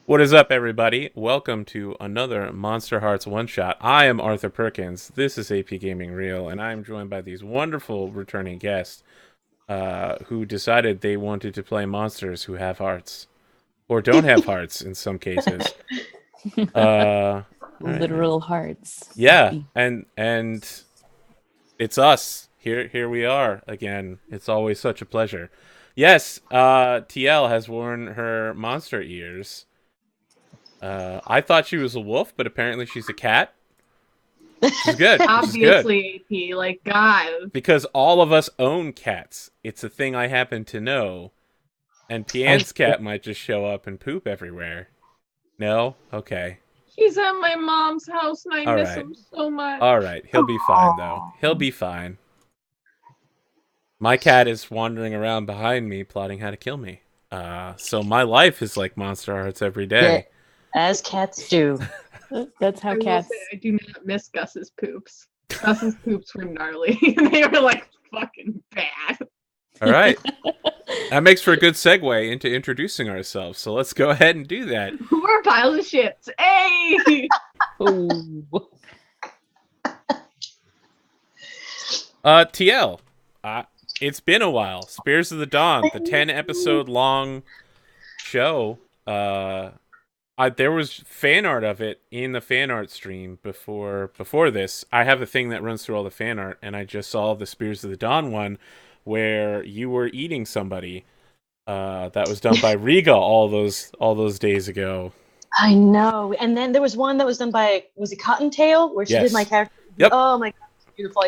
What is up, everybody? Welcome to another Monster Hearts one-shot. I am Arthur Perkins. This is APGamingREAL, and I'm joined by these wonderful returning guests who decided they wanted to play monsters who have hearts. Or don't have hearts, in some cases. All right. Literal hearts. Yeah, and it's us. Here we are again. It's always such a pleasure. Yes, TL has worn her monster ears. I thought she was a wolf, but apparently she's a cat. Which is good. Which is good. Obviously, AP, like, God. Because all of us own cats. It's a thing I happen to know. And Pian's cat might just show up and poop everywhere. No? Okay. He's at my mom's house and I All miss right. him so much. Alright. He'll be fine, though. He'll be fine. My cat is wandering around behind me, plotting how to kill me. So my life is like Monster Hearts every day. Yeah, as cats do. That's how I will cats. say, I do not miss Gus's poops. Gus's poops were gnarly. They were, like, fucking bad. All right. That makes for a good segue into introducing ourselves. So let's go ahead and do that. We're piles of shits. Hey! Oh. TL. It's been a while. Spears of the Dawn, the 10-episode long show. There was fan art of it in the fan art stream before this. I have a thing that runs through all the fan art, and I just saw the Spears of the Dawn one where you were eating somebody. That was done by Riga all those days ago. I know. And then there was one that was done by, was it Cottontail? Where she Yes. did my character. Yep. Oh my God, it's beautiful.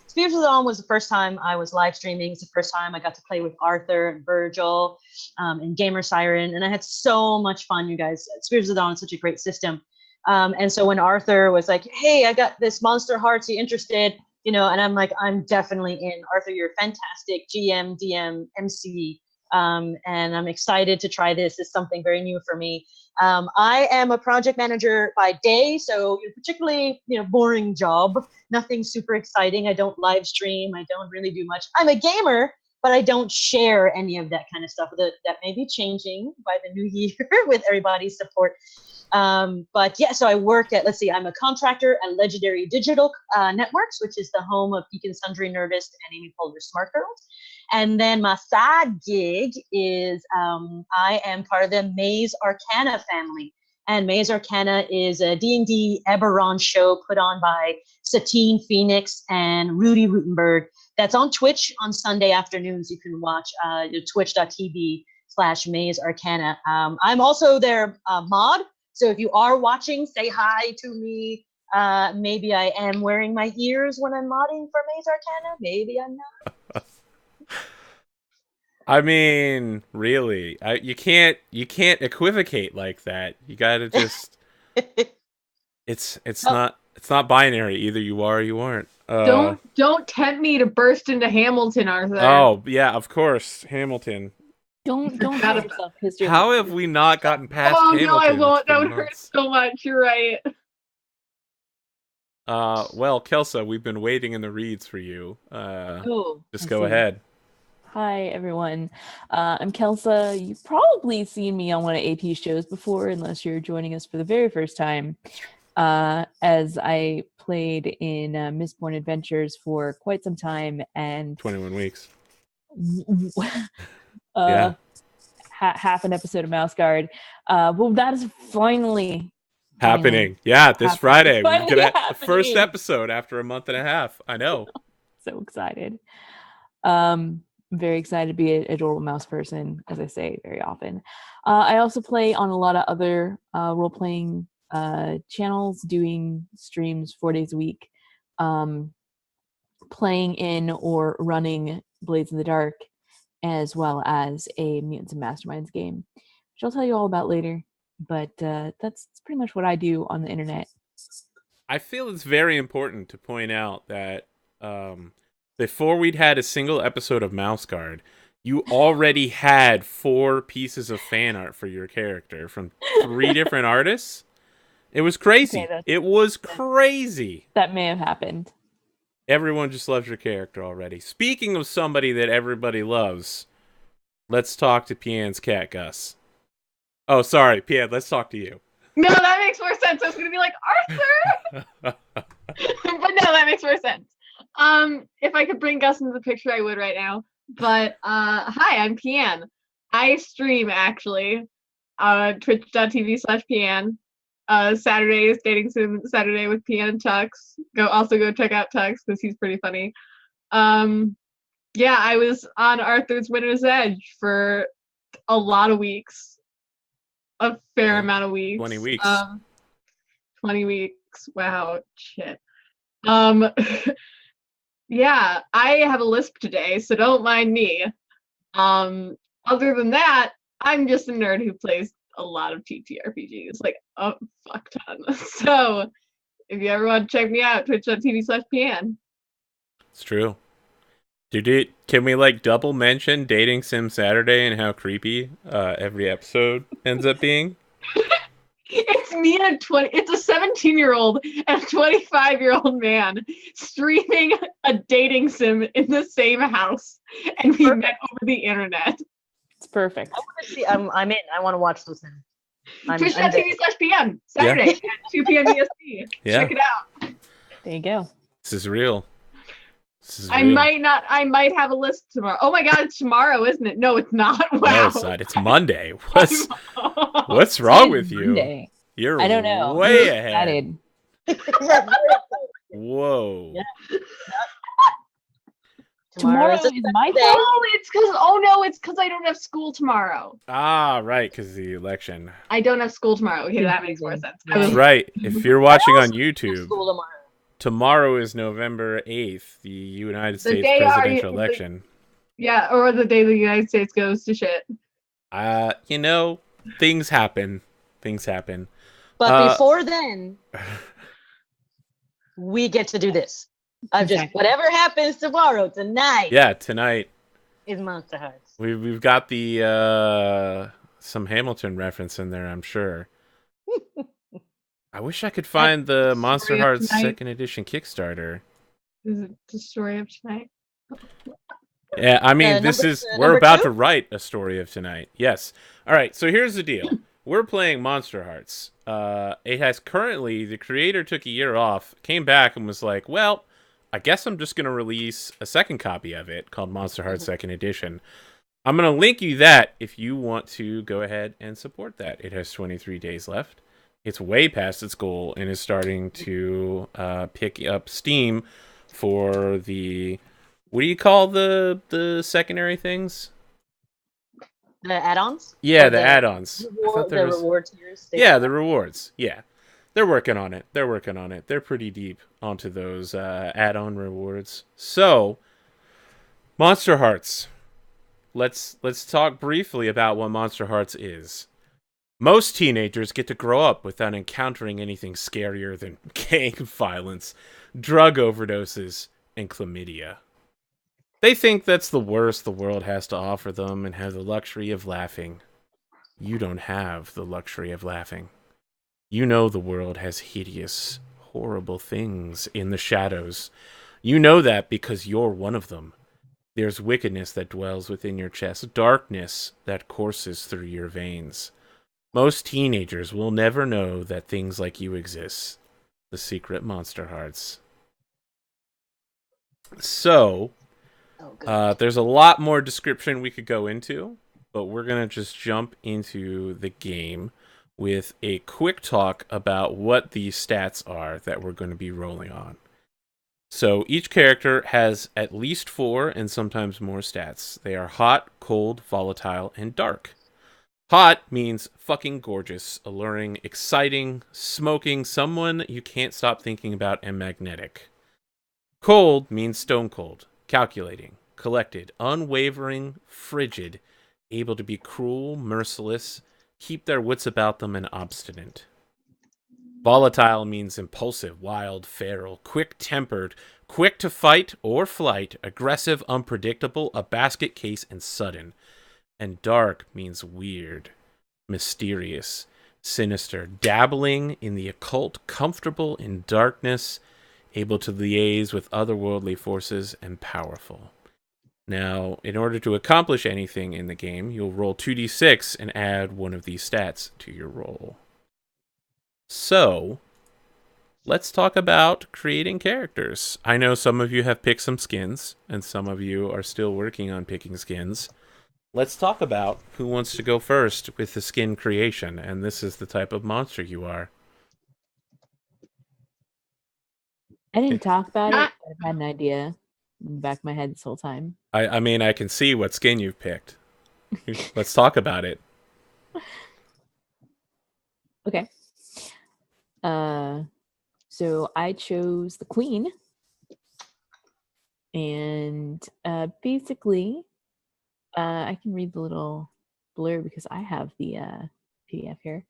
Spears of the Dawn was the first time I was live streaming. It's the first time I got to play with Arthur and Virgil and Gamer Siren. And I had so much fun, you guys. Spears of the Dawn is such a great system. And so when Arthur was like, hey, I got this Monster Hearts, are you interested? You know, and I'm like, I'm definitely in. Arthur, you're fantastic. GM, DM, MC. And I'm excited to try this. It's something very new for me. I am a project manager by day, so particularly, boring job. Nothing super exciting. I don't live stream. I don't really do much. I'm a gamer, but I don't share any of that kind of stuff. That may be changing by the new year with everybody's support. But yeah, so I work at, I'm a contractor at Legendary Digital Networks, which is the home of Geek and Sundry, Nerdist, and Amy Poehler's Smart Girls. And then my side gig is I am part of the Maze Arcana family. And Maze Arcana is a D&D Eberron show put on by Satine Phoenix and Rudy Rutenberg. That's on Twitch on Sunday afternoons. You can watch twitch.tv/Maze Arcana. I'm also their mod. So if you are watching, say hi to me. Maybe I am wearing my ears when I'm modding for Maze Arcana. Maybe I'm not. I mean, really, you can't equivocate like that. You gotta just. It's not binary. Either you are or you aren't. Don't tempt me to burst into Hamilton, Arthur. Oh yeah, of course, Hamilton. Don't hurt yourself. How have we not gotten past Hamilton? No, I won't. That would months. hurt so much. You're right. Well, Kelsa, we've been waiting in the reeds for you. Just go ahead. Hi, everyone. I'm Kelsa. You've probably seen me on one of AP's shows before, unless you're joining us for the very first time, as I played in Mistborn Adventures for quite some time. And 21 weeks. Yeah. Half an episode of Mouse Guard. Well, that is finally happening. Yeah, this Friday. We're get the first episode after a month and a half. I know. So excited. Very excited to be an adorable mouse person, as I say very often. I also play on a lot of other role-playing channels, doing streams 4 days a week, playing in or running Blades in the Dark, as well as a Mutants and Masterminds game, which I'll tell you all about later. But that's pretty much what I do on the internet. I feel it's very important to point out that before we'd had a single episode of Mouse Guard, you already had 4 pieces of fan art for your character from 3 different artists. It was crazy. Okay, it was crazy. That may have happened. Everyone just loves your character already. Speaking of somebody that everybody loves, let's talk to Pian's cat, Gus. Oh, sorry, Piaan, let's talk to you. No, that makes more sense. I was gonna be like, Arthur! But no, that makes more sense. If I could bring Gus into the picture, I would right now. But hi, I'm Piaan. I stream actually. Twitch.tv/Piaan. Saturday is Dating Sim Saturday with Piaan and Tux. Go check out Tux because he's pretty funny. Yeah, I was on Arthur's Winner's Edge for a lot of weeks. A fair amount of weeks. 20 weeks. 20 weeks. Wow, shit. Yeah, I have a lisp today, so don't mind me. Other than that, I'm just a nerd who plays a lot of TTRPGs, like a fuck ton. So if you ever want to check me out, twitch.tv/Piaan. It's true. Can we like double mention Dating Sim Saturday and how creepy every episode ends up being? It's me and it's a 17-year-old and a 25-year-old man streaming a dating sim in the same house, and we met over the internet. It's perfect. I want to see. I'm in. I want to watch those things. Twitch.tv/Piaan Saturday at 2 p.m. EST. Yeah. Check it out. There you go. This is real. I might have a list tomorrow. Oh my god, it's tomorrow, isn't it? No, it's not. Wow. No, it's not. It's Monday. What's wrong with you? Monday. You're I don't know. way I'm ahead. excited. Whoa. Yeah. Tomorrow is my day. It's because I don't have school tomorrow. Ah, right, because the election. I don't have school tomorrow. Okay, that makes more sense. I was Right. If you're watching on YouTube, School tomorrow. tomorrow is November 8th, the United States day presidential election. Yeah, or the day the United States goes to shit. Things happen. Things happen. But before then, we get to do this. Whatever happens tonight. Yeah, tonight is Monsterhearts. we've got the some Hamilton reference in there, I'm sure. I wish I could find the Monsterhearts second edition Kickstarter. Is it the story of tonight? Yeah, I mean, we're about 2? to write a story of tonight. Yes. All right, so here's the deal. We're playing Monsterhearts. It has currently, the creator took a year off, came back and was like, well, I guess I'm just going to release a second copy of it called Monsterhearts Second Edition. I'm going to link you that if you want to go ahead and support that. It has 23 days left. It's way past its goal and is starting to pick up steam for the... What do you call the secondary things? The add-ons? Yeah, the add-ons. The reward tiers. Yeah, the rewards. Yeah. They're working on it. They're pretty deep onto those add-on rewards. So, Monsterhearts. Let's talk briefly about what Monsterhearts is. Most teenagers get to grow up without encountering anything scarier than gang violence, drug overdoses, and chlamydia. They think that's the worst the world has to offer them and have the luxury of laughing. You don't have the luxury of laughing. You know the world has hideous, horrible things in the shadows. You know that because you're one of them. There's wickedness that dwells within your chest, darkness that courses through your veins. Most teenagers will never know that things like you exist. The secret Monsterhearts. So... there's a lot more description we could go into, but we're going to just jump into the game with a quick talk about what the stats are that we're going to be rolling on. So each character has at least 4 and sometimes more stats. They are hot, cold, volatile, and dark. Hot means fucking gorgeous, alluring, exciting, smoking, someone you can't stop thinking about, and magnetic. Cold means stone cold. Calculating, collected, unwavering, frigid, able to be cruel, merciless, keep their wits about them, and obstinate. Volatile means impulsive, wild, feral, quick-tempered, quick to fight or flight, aggressive, unpredictable, a basket case, and sudden. And dark means weird, mysterious, sinister, dabbling in the occult, comfortable in darkness, able to liaise with otherworldly forces, and powerful. Now, in order to accomplish anything in the game, you'll roll 2d6 and add one of these stats to your roll. So, let's talk about creating characters. I know some of you have picked some skins, and some of you are still working on picking skins. Let's talk about who wants to go first with the skin creation, and this is the type of monster you are. I didn't talk about Ah. it, but I've had an idea in the back of my head this whole time. I mean, I can see what skin you've picked. Let's talk about it. Okay. So I chose the queen, and basically, I can read the little blurb because I have the PDF here.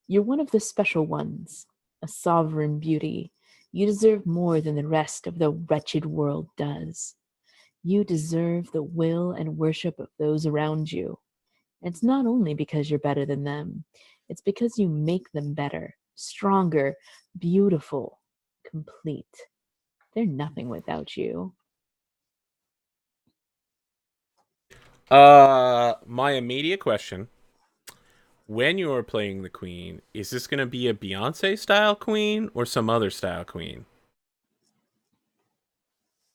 You're one of the special ones, a sovereign beauty. You deserve more than the rest of the wretched world does. You deserve the will and worship of those around you. And it's not only because you're better than them, it's because you make them better, stronger, beautiful, complete. They're nothing without you. My immediate question: when you are playing the queen, is this going to be a Beyonce style queen or some other style queen?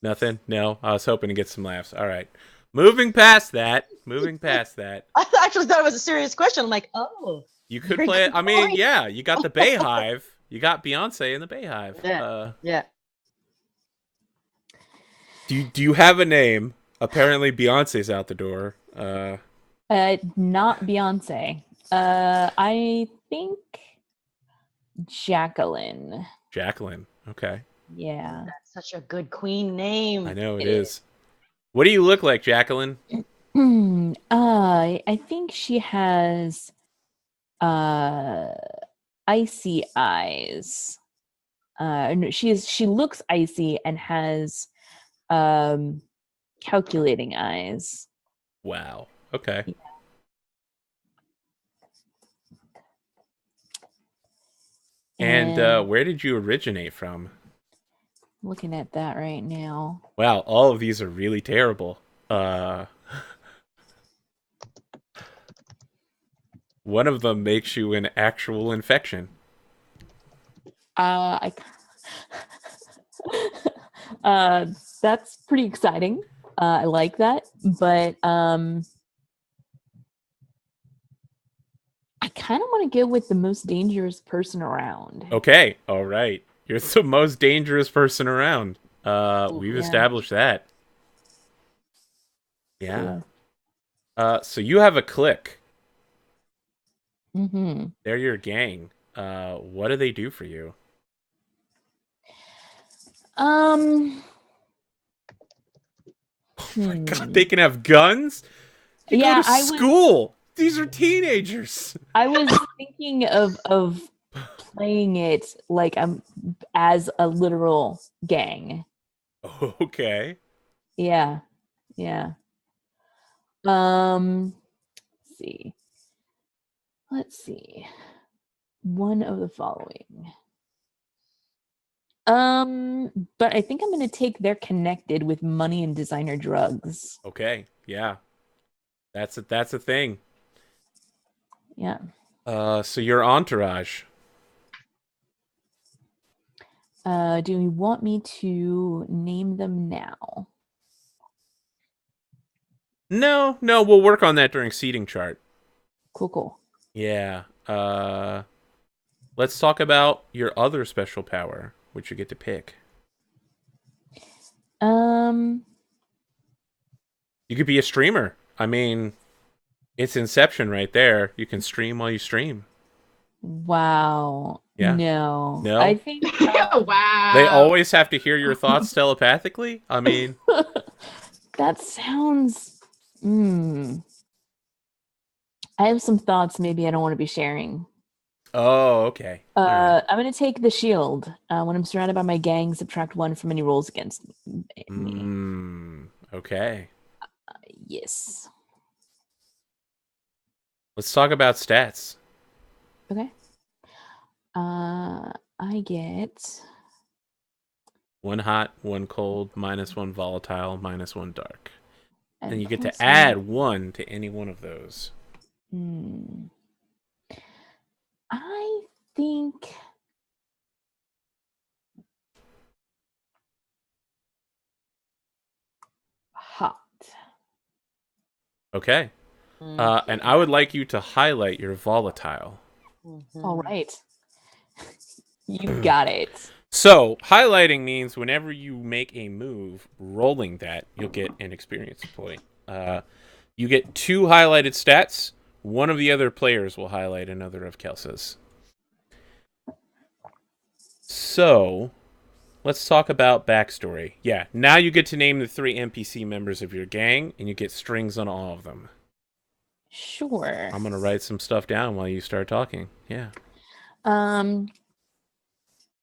Nothing? No? I was hoping to get some laughs. All right. Moving past that. I actually thought it was a serious question. I'm like, oh. You could Very play it. good I mean, point. yeah, you got the Bayhive. You got Beyonce in the Bayhive. Yeah. Yeah. Do you have a name? Apparently Beyonce's out the door. Not Beyonce. I think Jacqueline. Jacqueline. Okay. Yeah. That's such a good queen name. I know it It is. What do you look like, Jacqueline? I think she has icy eyes. No, she looks icy and has calculating eyes. Wow. Okay. Yeah. And where did you originate from? Looking at that right now. Wow, all of these are really terrible. One of them makes you an actual infection. I that's pretty exciting. I like that, but I kind of want to go with the most dangerous person around. Okay, all right. You're the most dangerous person around. We've Yeah. established that. Yeah. Cool. So you have a clique. Mm-hmm. They're your gang. What do they do for you? God, they can have guns? You go to school. These are teenagers. I was thinking of playing it like as a literal gang. Okay. Yeah. Let's see. One of the following. But I think I'm gonna take they're connected with money and designer drugs. Okay. Yeah. That's a thing. Yeah. So your entourage. Do you want me to name them now? No, we'll work on that during seating chart. Cool. Yeah. Let's talk about your other special power, which you get to pick. You could be a streamer. I mean, it's Inception right there. You can stream while you stream. Wow. Yeah. No. No? I think Wow. They always have to hear your thoughts telepathically? I mean, that sounds I have some thoughts maybe I don't want to be sharing. oh, okay. All right. I'm gonna take the shield. When I'm surrounded by my gang, subtract 1 from any rolls against me. Okay. Yes. Let's talk about stats. Okay. I get 1 hot, 1 cold, -1 volatile, -1 dark. And you get to plus add 1 to any one of those. I think hot. Okay. And I would like you to highlight your volatile. All right. You got it. So, highlighting means whenever you make a move, rolling that, you'll get an experience point. You get 2 highlighted stats. One of the other players will highlight another of Kelsa's. So, let's talk about backstory. Yeah, now you get to name the 3 NPC members of your gang, and you get strings on all of them. Sure. I'm going to write some stuff down while you start talking. Yeah.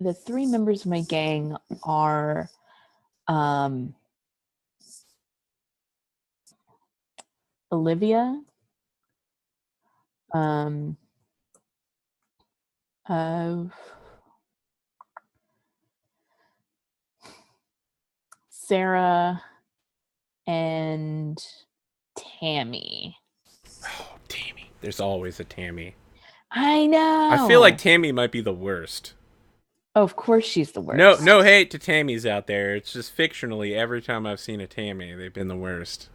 The 3 members of my gang are Olivia, Sarah, and Tammy. Oh, Tammy. There's always a Tammy. I know. I feel like Tammy might be the worst. Oh, of course she's the worst. No hate to Tammys out there. It's just fictionally, every time I've seen a Tammy, they've been the worst.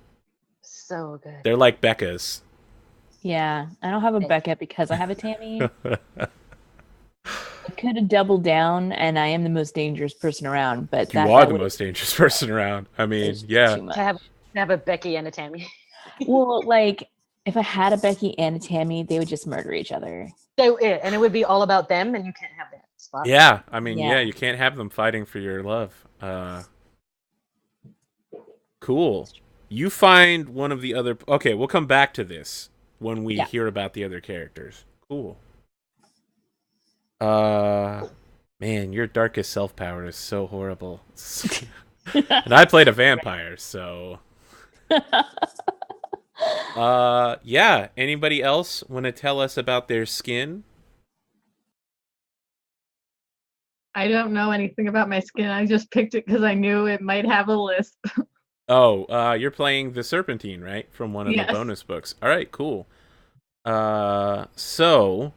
So good. They're like Becca's. Yeah, I don't have a Becca because I have a Tammy. I could have doubled down, and I am the most dangerous person around. But You are the most dangerous person around. I mean, yeah. To have a Becky and a Tammy. Well, like, if I had a Becky and a Tammy, they would just murder each other. And it would be all about them, and you can't have that spot. Yeah, I mean, Yeah. you can't have them fighting for your love. Cool. You find one of the other... Okay, we'll come back to this when we hear about the other characters. Cool. Man, your darkest self power is so horrible. And I played a vampire, so... Yeah. Anybody else want to tell us about their skin? I don't know anything about my skin. I just picked it because I knew it might have a list. Oh, you're playing the Serpentine, right? From one of the bonus books. All right, cool. So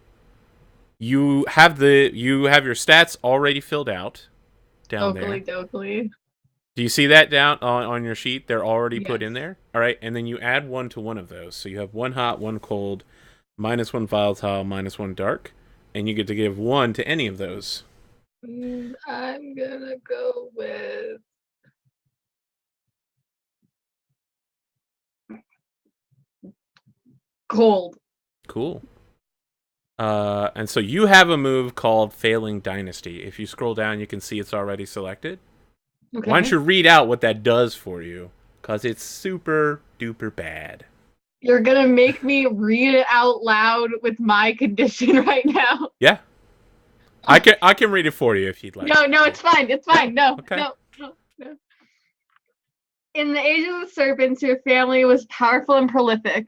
you have your stats already filled out down there. Dokley. Do you see that down on your sheet? They're already put in there. All right, and then you add 1 to one of those. So you have 1 hot, 1 cold, -1 volatile, -1 dark, and you get to give 1 to any of those. I'm gonna go with cold. Cool. And so you have a move called Failing Dynasty. If you scroll down, you can see it's already selected. Okay. Why don't you read out what that does for you? Because it's super duper bad. You're gonna make me read it out loud with my condition right now. Yeah. I can read it for you if you'd like. No, it's fine. It's fine. No, Okay. no. In the age of the serpents, your family was powerful and prolific.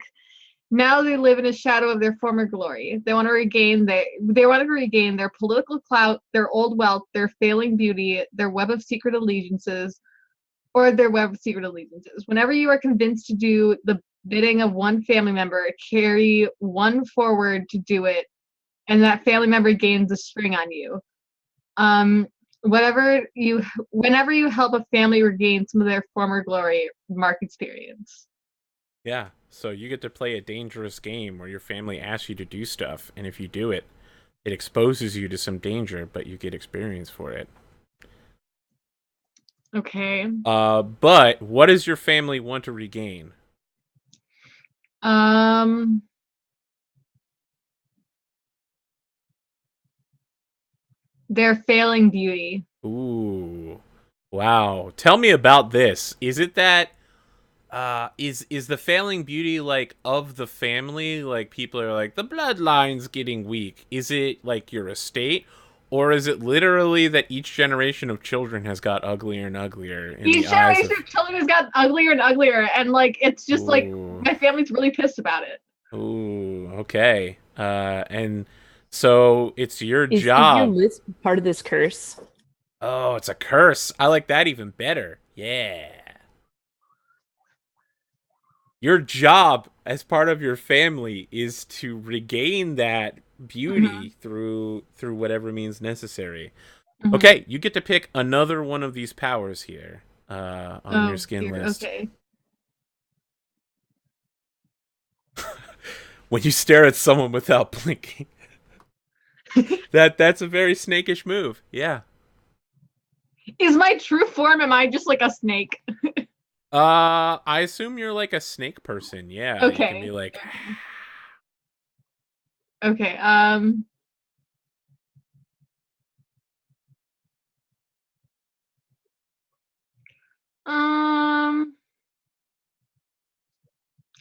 Now they live in a shadow of their former glory. They want to regain their political clout, their old wealth, their failing beauty, their web of secret allegiances, Whenever you are convinced to do the bidding of one family member, carry 1 forward to do it, and that family member gains a string on you. Whenever you help a family regain some of their former glory, mark experience. Yeah. So you get to play a dangerous game where your family asks you to do stuff, and if you do it, it exposes you to some danger, but you get experience for it. Okay. But what does your family want to regain? Their failing beauty. Ooh. Wow. Tell me about this. Is it that is the failing beauty like of the family? Like people are like the bloodline's getting weak. Is it like your estate? Or is it literally that each generation of children has got uglier and uglier? Each generation of children has got uglier and uglier, and like it's just like my family's really pissed about it. Ooh, okay. And so it's your job. Is your list part of this curse? Oh, it's a curse. I like that even better. Yeah. Your job as part of your family is to regain that Mhm. beauty through whatever means necessary. Mhm. Okay, you get to pick another one of these powers here on your Oh skin dear. list. Okay. When you stare at someone without blinking. That's a very snakish move. Yeah. Is my true form? Am I just like a snake? I assume you're like a snake person. Yeah, you can be Okay. like, Okay. Um.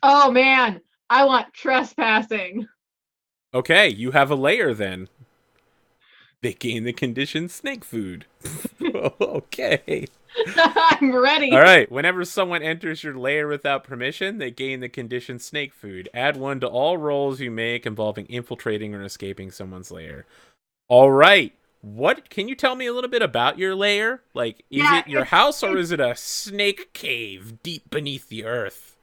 Oh man, I want trespassing. okay, you have a layer then. They gain the condition snake food. Okay. I'm All ready. right. Whenever someone enters your lair without permission, they gain the condition snake food. Add one to all rolls you make involving infiltrating or escaping someone's lair. All right. What can you tell me a little bit about your lair? Like, is Yeah, it your house or is it a snake cave deep beneath the earth?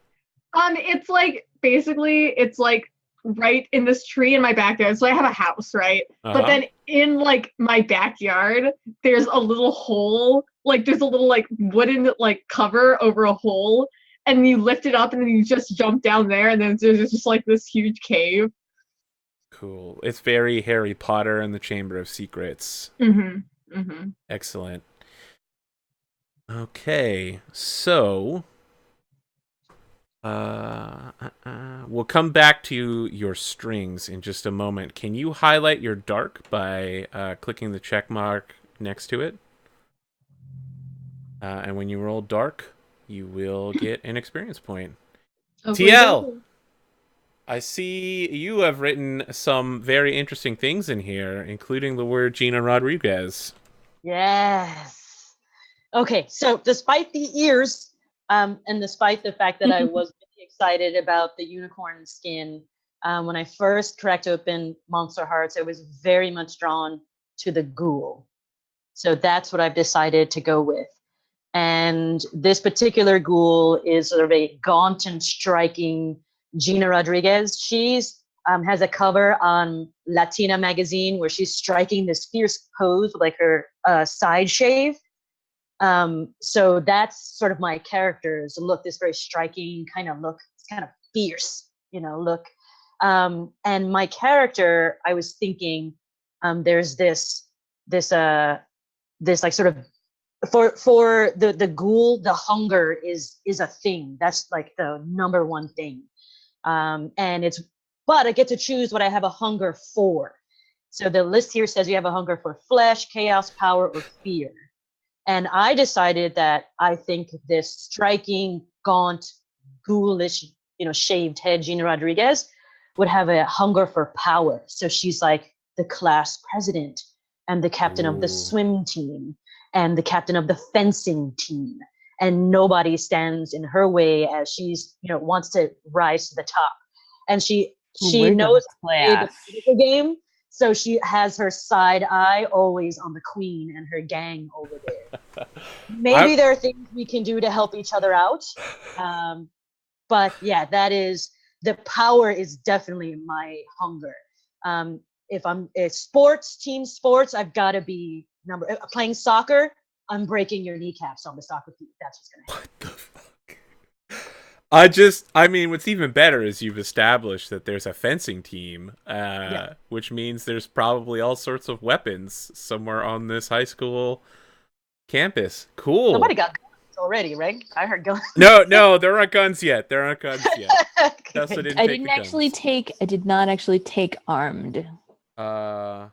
it's like basically it's like right in this tree in my backyard. So I have a house, right? Uh But huh. then in like my backyard, there's a little hole, like there's a little like wooden like cover over a hole, and you lift it up and then you just jump down there, and then there's just like this huge cave. Cool. It's very Harry Potter and the Chamber of Secrets. Mm-hmm. Mm-hmm. Excellent. Okay, so we'll come back to your strings in just a moment. Can you highlight your dark by clicking the check mark next to it? And when you roll dark, you will get an experience point. Hopefully TL, double. I see you have written some very interesting things in here, including the word Gina Rodriguez. Yes. Okay, so despite the ears, and despite the fact that I was really excited about the unicorn skin, when I first cracked open Monsterhearts, I was very much drawn to the ghoul. So that's what I've decided to go with. And this particular ghoul is sort of a gaunt and striking Gina Rodriguez. She's has a cover on Latina magazine where she's striking this fierce pose with like her side shave. So that's sort of my character's look, this very striking kind of look. It's kind of fierce, look. And my character, I was thinking, there's this like sort of for the ghoul, the hunger is a thing. That's like the number one thing. And it's but I get to choose what I have a hunger for. So the list here says you have a hunger for flesh, chaos, power, or fear. And I decided that I think this striking, gaunt, ghoulish, shaved head Gina Rodriguez would have a hunger for power. So she's like the class president and the captain of the Ooh. swim team and the captain of the fencing team. And nobody stands in her way as she's, wants to rise to the top. And she We're gonna knows how to play the class. political game. So she has her side eye always on the queen and her gang over there. I, Maybe there are things we can do to help each other out. But yeah, that is the power is definitely my hunger. If I'm team sports, I've got to be playing soccer. I'm breaking your kneecaps on the soccer field. That's what's gonna happen. what the fuck? I mean, what's even better is you've established that there's a fencing team, Yeah. which means there's probably all sorts of weapons somewhere on this high school campus. Cool. Somebody got guns already, right? I heard guns. No, there aren't guns yet. There aren't guns yet. Tesla Okay. didn't I take didn't the actually guns. take. I did not actually take armed. Uh,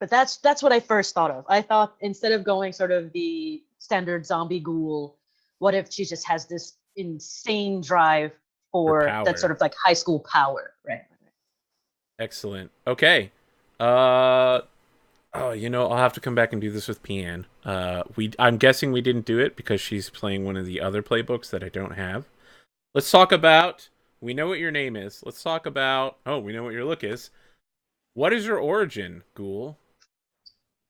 But that's what I first thought of. I thought instead of going sort of the standard zombie ghoul, what if she just has this insane drive for for that power. sort of like high school power, right? Excellent. Okay. Uh, oh, I'll have to come back and do this with Piaan. I'm guessing we didn't do it because she's playing one of the other playbooks that I don't have. Let's talk about. We know what your name is. Let's talk about. Oh, we know what your look is. What is your origin, Ghoul?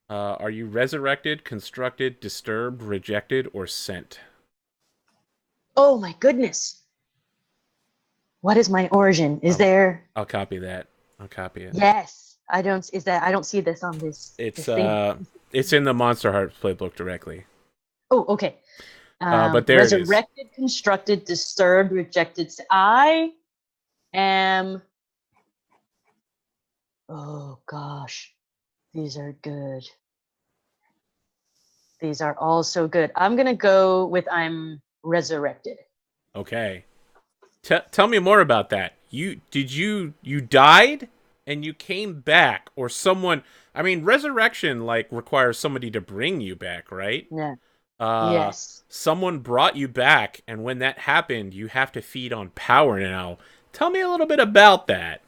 Are you resurrected, constructed, disturbed, rejected, or sent? Oh my goodness. What is my origin? Is there? I'll copy that. I'll copy it. Yes. I don't. Is that? I don't see this on this. It's this thing. it's in the Monsterhearts playbook directly. Oh, okay. But there it is. Resurrected, constructed, disturbed, rejected. I am. Oh gosh, these are good. These are all so good. I'm gonna go with I'm resurrected. Okay. Tell me more about that. You died and you came back, or someone? I mean, resurrection like requires somebody to bring you back, right? Yeah. Yes. Someone brought you back, and when that happened, you have to feed on power now. Tell me a little bit about that.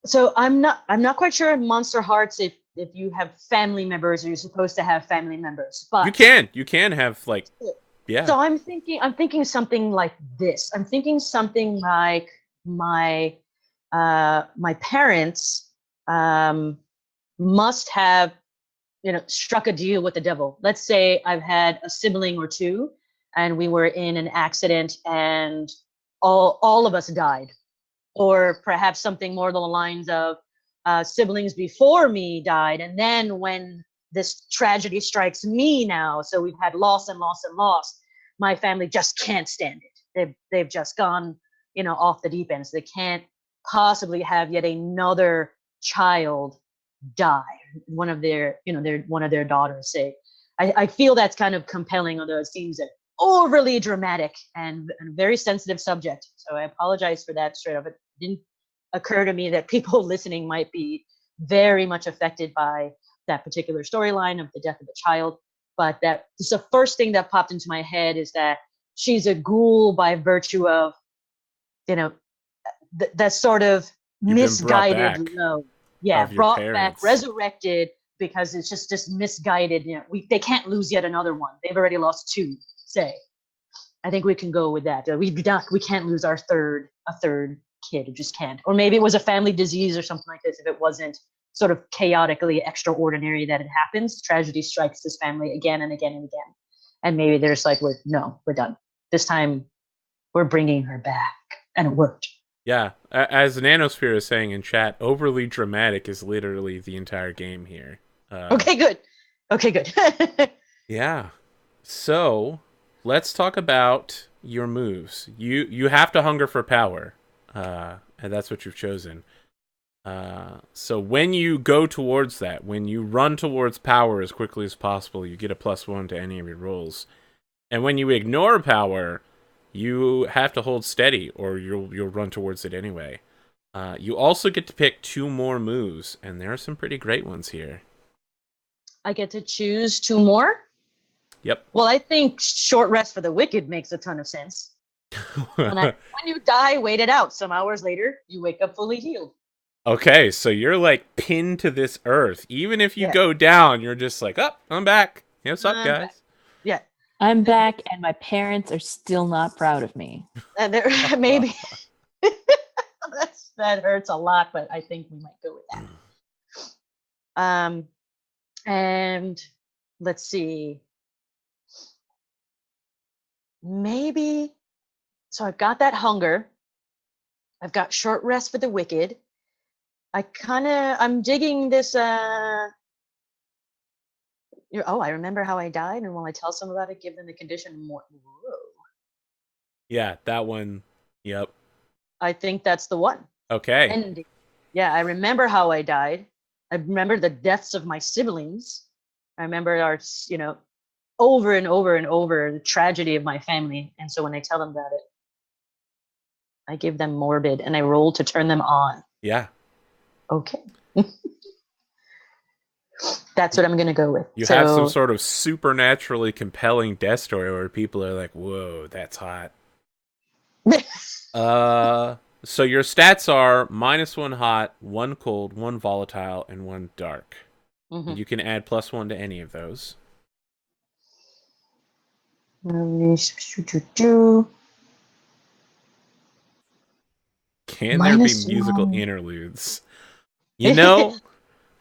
So I'm not quite sure in Monsterhearts if you have family members or you're supposed to have family members, but You can have like, yeah. So I'm thinking something like this. I'm thinking something like my parents must have struck a deal with the devil. Let's say I've had a sibling or two, and we were in an accident, and all of us died, or perhaps something more along the lines of siblings before me died, and then when this tragedy strikes me now, so we've had loss and loss and loss. My family just can't stand it. They've just gone off the deep end, so they can't possibly have yet another child die, one of their daughters say. I feel that's kind of compelling, although it seems an overly dramatic and a very sensitive subject, so I apologize for that straight up. It didn't occur to me that people listening might be very much affected by that particular storyline of the death of a child, but that is the first thing that popped into my head, is that she's a ghoul by virtue of that sort of misguided love. Yeah, brought back, resurrected, because it's just misguided. They can't lose yet another one. They've already lost two. Say, I think we can go with that. We can't lose a third kid. It just can't. Or maybe it was a family disease or something like this. If it wasn't sort of chaotically extraordinary that it happens, tragedy strikes this family again and again and again, and maybe they're just like, we're done. This time, we're bringing her back, and it worked. Yeah, as Nanosphere is saying in chat, overly dramatic is literally the entire game here. Okay, good. Yeah. So, let's talk about your moves. You have to hunger for power, and that's what you've chosen. So when you go towards that, when you run towards power as quickly as possible, you get a +1 to any of your rolls. And when you ignore power, you have to hold steady, or you'll run towards it anyway. You also get to pick 2 more moves, and there are some pretty great ones here. I get to choose 2 more? Yep. Well, I think short rest for the wicked makes a ton of sense. When you die, wait it out. Some hours later, you wake up fully healed. Okay, so you're like pinned to this earth. Even if you go down, you're just like, oh, I'm back. Hey, what's up, guys? Back. Yeah. I'm back, and my parents are still not proud of me. Maybe. That hurts a lot, but I think we might go with that. And let's see. Maybe. So I've got that hunger. I've got short rest for the wicked. I'm digging this. I remember how I died, and when I tell someone about it, give them the condition more. Whoa. Yeah, that one. Yep. I think that's the one. Okay. And yeah, I remember how I died. I remember the deaths of my siblings. I remember our, over and over and over, the tragedy of my family. And so when I tell them about it, I give them morbid, and I roll to turn them on. Yeah. Okay. That's what I'm going to go with. You have some sort of supernaturally compelling death story where people are like, whoa, that's hot. So your stats are -1 hot, 1 cold, 1 volatile, and 1 dark. Mm-hmm. You can add +1 to any of those. Can there be musical interludes?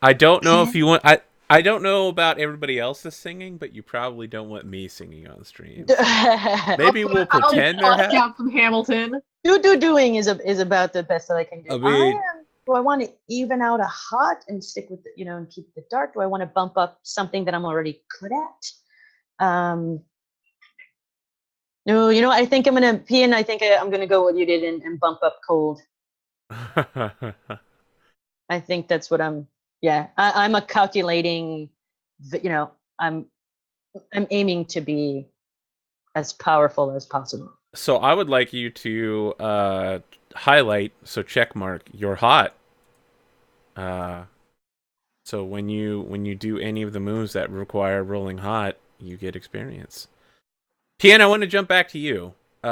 I don't know if you want. I don't know about everybody else's singing, but you probably don't want me singing on stream. Maybe we'll pretend they're bust out some Hamilton. Doing is about the best that I can do. I mean, do I want to even out a hot and stick with the, and keep the dark? Do I want to bump up something that I'm already good at? No, I think I'm gonna Piaan. I think I'm gonna go what you did and bump up cold. I think that's what I'm. Yeah, I'm a calculating. I'm aiming to be as powerful as possible. So I would like you to highlight, so check mark, you're hot. So when you do any of the moves that require rolling hot, you get experience. Piaan, I want to jump back to you. We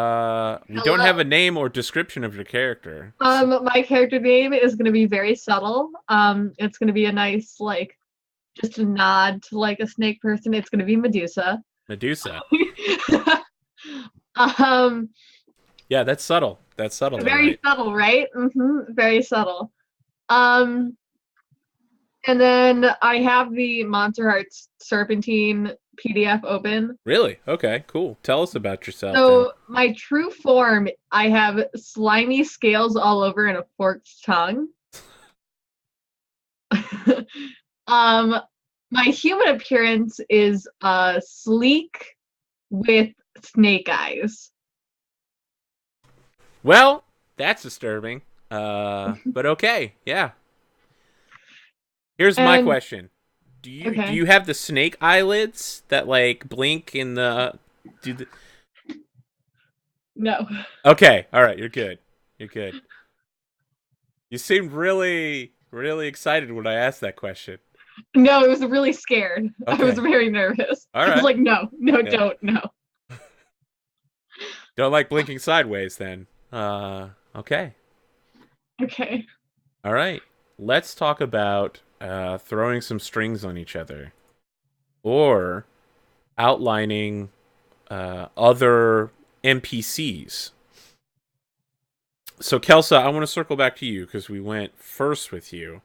don't have a name or description of your character. My character name is going to be very subtle. It's going to be a nice, just a nod to a snake person. It's going to be Medusa. Medusa. um, yeah, that's subtle. That's subtle. Very subtle, right? Very subtle. And then I have the Monsterhearts Serpentine PDF open. Really? Okay, cool. Tell us about yourself. So my true form, I have slimy scales all over and a forked tongue. My human appearance is sleek with snake eyes. Well, that's disturbing. But okay, yeah. Here's my question. Do you have the snake eyelids that blink in the No. Okay, all right, you're good. You're good. You seemed really, really excited when I asked that question. No, I was really scared. Okay. I was very nervous. All right. I was like, no, don't, no. Don't like blinking sideways then. Okay. Okay. All right. Let's talk about throwing some strings on each other, or outlining other NPCs. So Kelsa, I want to circle back to you because we went first with you.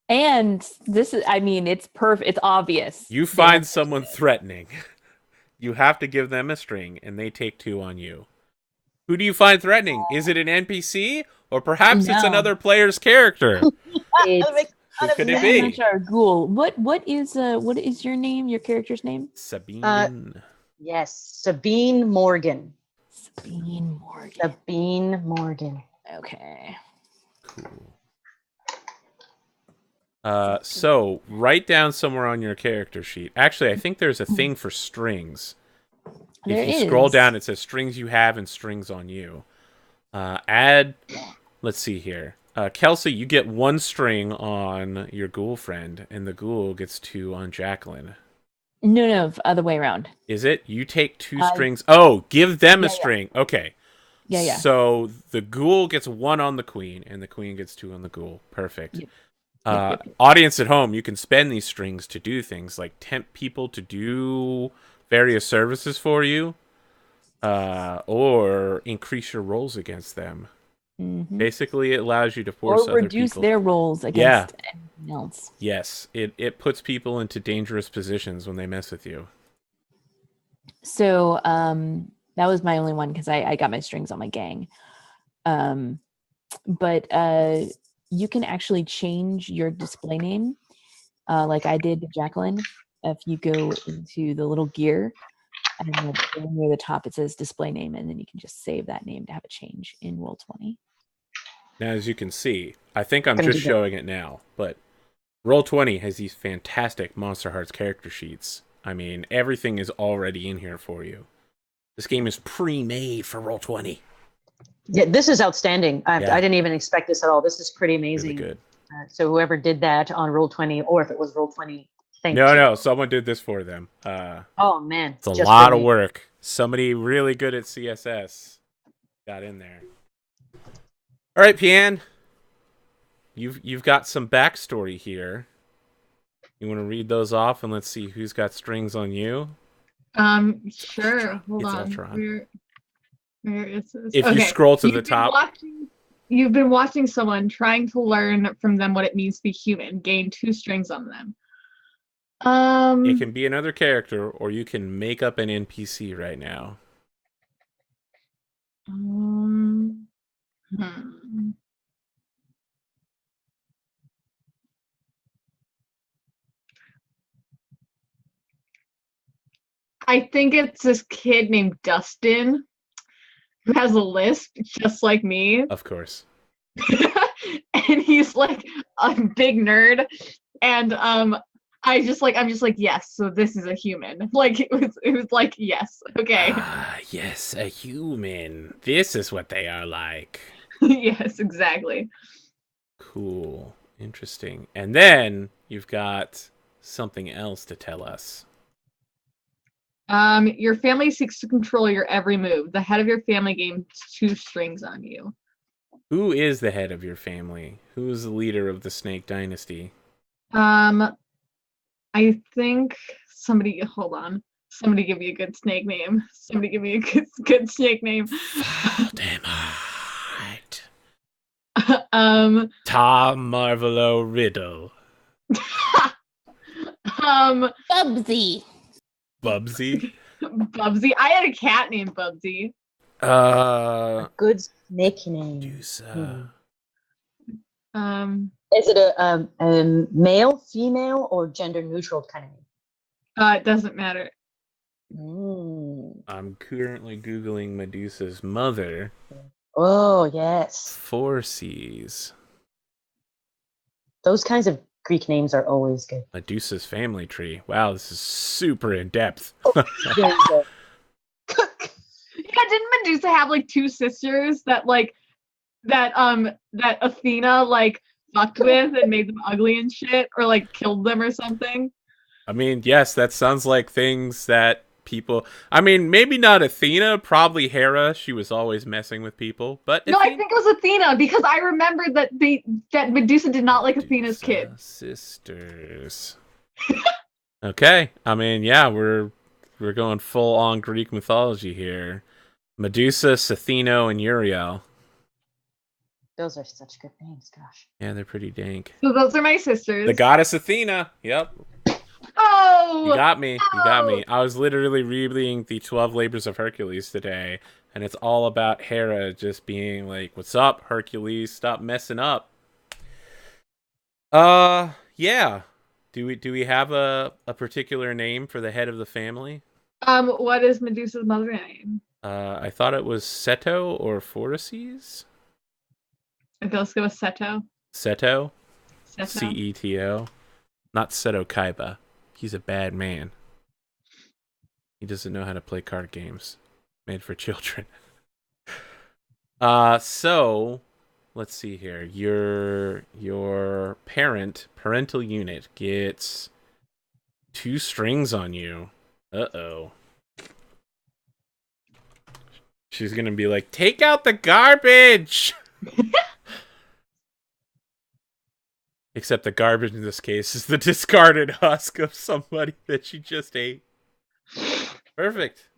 And this is, it's perfect. It's obvious. You find someone threatening. You have to give them a string, and they take 2 on you. Who do you find threatening? Is it an NPC, or perhaps it's another player's character? Who could it be? Our ghoul. What is your name? Your character's name? Sabine. Yes, Sabine Morgan. Sabine Morgan. Sabine Morgan. Okay. Cool. So write down somewhere on your character sheet. Actually, I think there's a thing for strings. If you scroll down, it says strings you have and strings on you. Add. Let's see here. Kelsa, you get 1 string on your ghoul friend, and the ghoul gets 2 on Jacqueline. No, other way around. Is it? You take 2 strings. Oh, give them a string. Okay. Yeah. So the ghoul gets 1 on the queen, and the queen gets 2 on the ghoul. Perfect. Yep. Audience at home, you can spend these strings to do things like tempt people to do various services for you, or increase your rolls against them. Mm-hmm. Basically, it allows you to force other reduce people. their rolls against anything else. Yes, it puts people into dangerous positions when they mess with you. So that was my only one because I got my strings on my gang. But you can actually change your display name, like I did to Jacqueline. If you go into the little gear, and then near the top it says display name, and then you can just save that name to have a change in Roll20. Now, as you can see, I think I'm just showing it now, but Roll20 has these fantastic Monsterhearts character sheets. I mean, everything is already in here for you. This game is pre-made for Roll20. Yeah, this is outstanding. I didn't even expect this at all. This is pretty amazing. Really good. So whoever did that on Roll20, or if it was Roll20, thank you. No, someone did this for them. Oh, man. It's a lot of work. Somebody really good at CSS got in there. All right, Piaan. You've got some backstory here. You want to read those off, and let's see who's got strings on you? Sure. Hold on. Ultron. Where is this? If you scroll to the top. You've been watching someone trying to learn from them what it means to be human. Gain 2 strings on them. It can be another character, or you can make up an NPC right now. Hmm. I think it's this kid named Dustin who has a lisp just like me. Of course. And he's like a big nerd. And I'm just like, yes, so this is a human. Like it was like, yes, okay. Ah, yes, a human. This is what they are like. Yes, exactly. Cool. Interesting. And then you've got something else to tell us. Your family seeks to control your every move. The head of your family gains 2 strings on you. Who is the head of your family? Who is the leader of the Snake Dynasty? I think somebody. Hold on. Somebody give me a good snake name. Somebody give me a good snake name. Damn right. Tom Marvolo Riddle. Bubsy. Bubsy. Bubsy. I had a cat named Bubsy. Good snake name. Medusa. Is it a male, female, or gender neutral kind of name? It doesn't matter. I'm currently Googling Medusa's mother. Oh, yes. 4 C's. Those kinds of Greek names are always good. Medusa's family tree. Wow, this is super in depth. Very good. Yeah, didn't Medusa have like 2 sisters that Athena like fucked with and made them ugly and shit, or like killed them or something? I mean, yes, that sounds like things that people... I mean, maybe not Athena, probably Hera. She was always messing with people, but... No, I think it was Athena, because I remember that Medusa did not like Athena's kid. Sisters. Okay, I mean, yeah, we're going full on Greek mythology here. Medusa, Athena, and Uriel. Those are such good names, gosh. Yeah, they're pretty dank. So those are my sisters. The goddess Athena. Yep. Oh! You got me. You got me. I was literally reading the 12 Labors of Hercules today, and it's all about Hera just being like, "What's up, Hercules? Stop messing up." Yeah. Do we have a particular name for the head of the family? What is Medusa's mother's name? I thought it was Seto or Phorcys. Let's go with Seto. Seto? Seto. C-E-T-O. Not Seto Kaiba. He's a bad man. He doesn't know how to play card games. Made for children. So, let's see here. Your parental unit gets 2 strings on you. Uh-oh. She's gonna be like, take out the garbage! Except the garbage in this case is the discarded husk of somebody that she just ate. Perfect.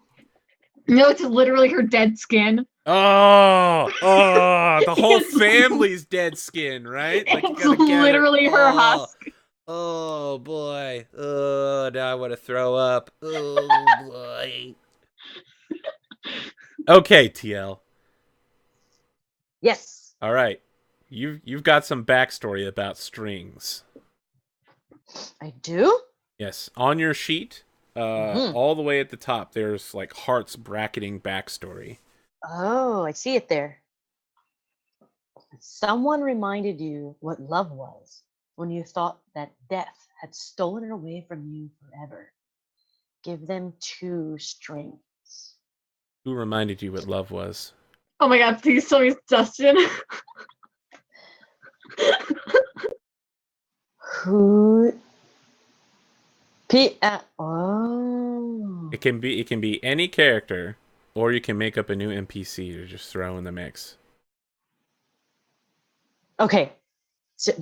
No, it's literally her dead skin. Oh, the whole family's dead skin, right? Like It's literally her husk. Oh boy. Oh, now I want to throw up. Oh boy. Okay, TL. Yes. All right. You've got some backstory about strings. I do? Yes. On your sheet, all the way at the top, there's like hearts bracketing backstory. Oh, I see it there. Someone reminded you what love was when you thought that death had stolen it away from you forever. Give them 2 strings. Who reminded you what love was? Oh my god, please tell me it's Dustin. Who? Oh. It can be any character, or you can make up a new NPC to just throw in the mix. Okay. So,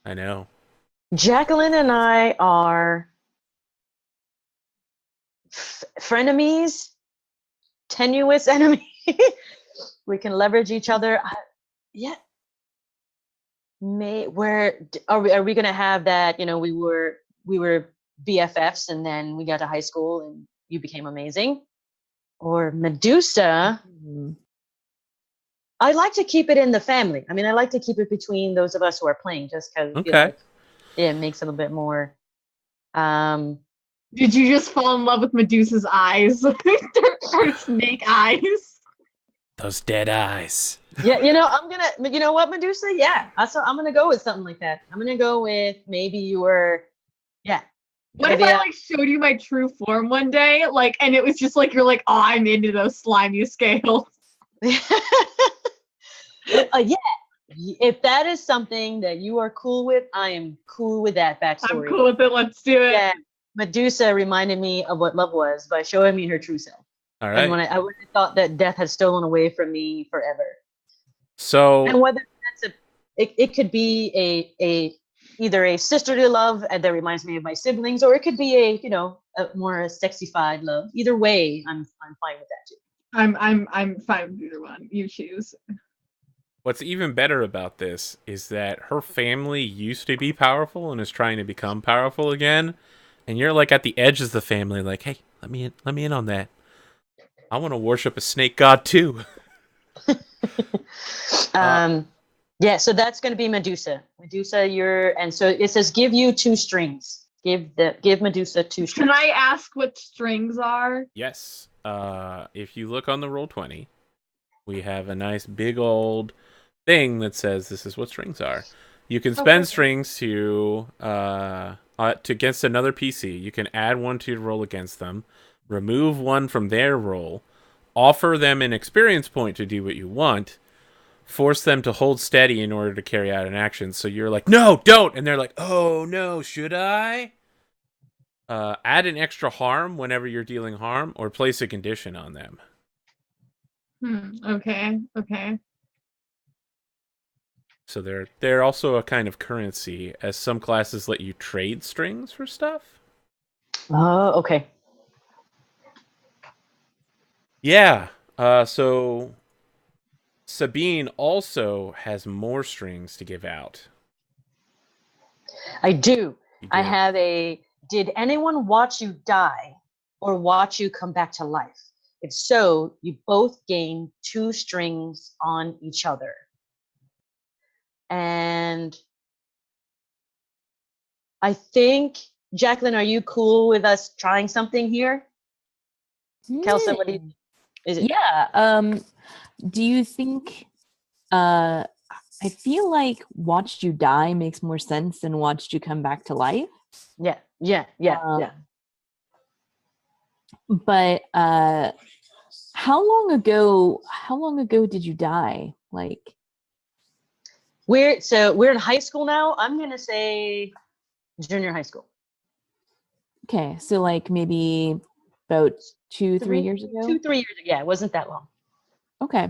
I know. Jacqueline and I are frenemies, tenuous enemies. We can leverage each other. Yeah. Are we gonna have that? We were BFFs, and then we got to high school, and you became amazing. Or Medusa. Mhm. I like to keep it in the family. I mean, I like to keep it between those of us who are playing, just because I feel Okay. like it makes it a little bit more. Did you just fall in love with Medusa's eyes? Her snake eyes. Those dead eyes. Yeah, you know what, Medusa? Yeah, I'm gonna go with something like that. I'm gonna go with maybe you were, yeah. What if I like showed you my true form one day, like, and it was just like you're like, oh, I'm into those slimy scales. Yeah. If that is something that you are cool with, I am cool with that backstory. I'm cool with it. Let's do it. Yeah, Medusa reminded me of what love was by showing me her true self. All right. And when I would have thought that death had stolen away from me forever. So, And whether that's it could be a either a sisterly love and that reminds me of my siblings, or it could be a more sexified love. Either way, I'm fine with that too. I'm fine with either one. You choose. what's even better about this is that her family used to be powerful and is trying to become powerful again, and you're like at the edge of the family, like, hey, let me in on that. I want to worship a snake god too. Yeah, so that's going to be Medusa. Medusa, so it says give you 2 strings. Give Medusa 2 strings. Can I ask what strings are? Yes. If you look on the Roll20, we have a nice big old thing that says this is what strings are. You can spend strings to against another PC. You can add one to your roll against them, remove one from their roll, offer them an experience point to do what you want, force them to hold steady in order to carry out an action. So you're like, no, don't, and they're like, oh no, should I? Add an extra harm whenever you're dealing harm, or place a condition on them. Okay. So they're also a kind of currency, as some classes let you trade strings for stuff. Oh, okay. Yeah. So Sabine also has more strings to give out. I do. You I do. have did anyone watch you die or watch you come back to life? If so, you both gain 2 strings on each other. And I think, Jacqueline, are you cool with us trying something here? Kelsa, what do you think? Is it? Yeah. Do you think I feel like watched you die makes more sense than watched you come back to life? Yeah. But how long ago did you die? Like, We're in high school now. I'm gonna say junior high school. okay, so like maybe about 2-3 years ago? 2-3 years ago. Yeah, it wasn't that long. Okay.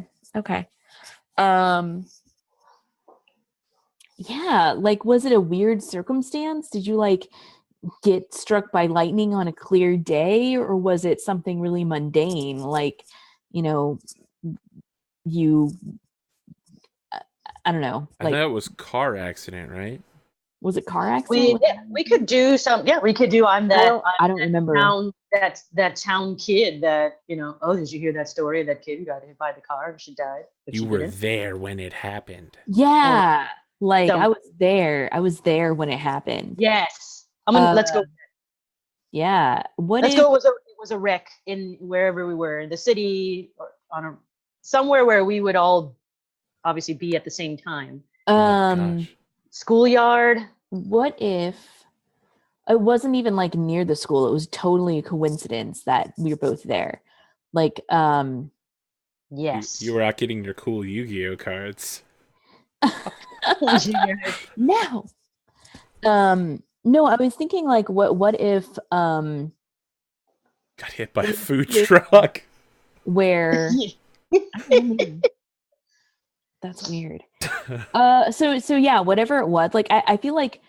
Yeah, like, was it a weird circumstance? Did you like get struck by lightning on a clear day, or was it something really mundane, like, you I don't know, I like, thought it was car accident, right? was it car accident? We could do some. Yeah, we could do. I don't remember. That town kid that Oh, did you hear that story? That kid who got hit by the car and she died. But You she were didn't. there when it happened. Yeah, like Some- I was there when it happened. Yes. Let's go. Yeah. Let's go. It was a wreck in wherever we were, in the city or somewhere where we would all obviously be at the same time. Oh my gosh. Schoolyard. What if it wasn't even like near the school? It was totally a coincidence that we were both there. Like, Yes. You were out getting your cool Yu-Gi-Oh cards. No. No, I was thinking like what if Got hit by a food truck. where that's weird. So yeah, whatever it was, like I feel like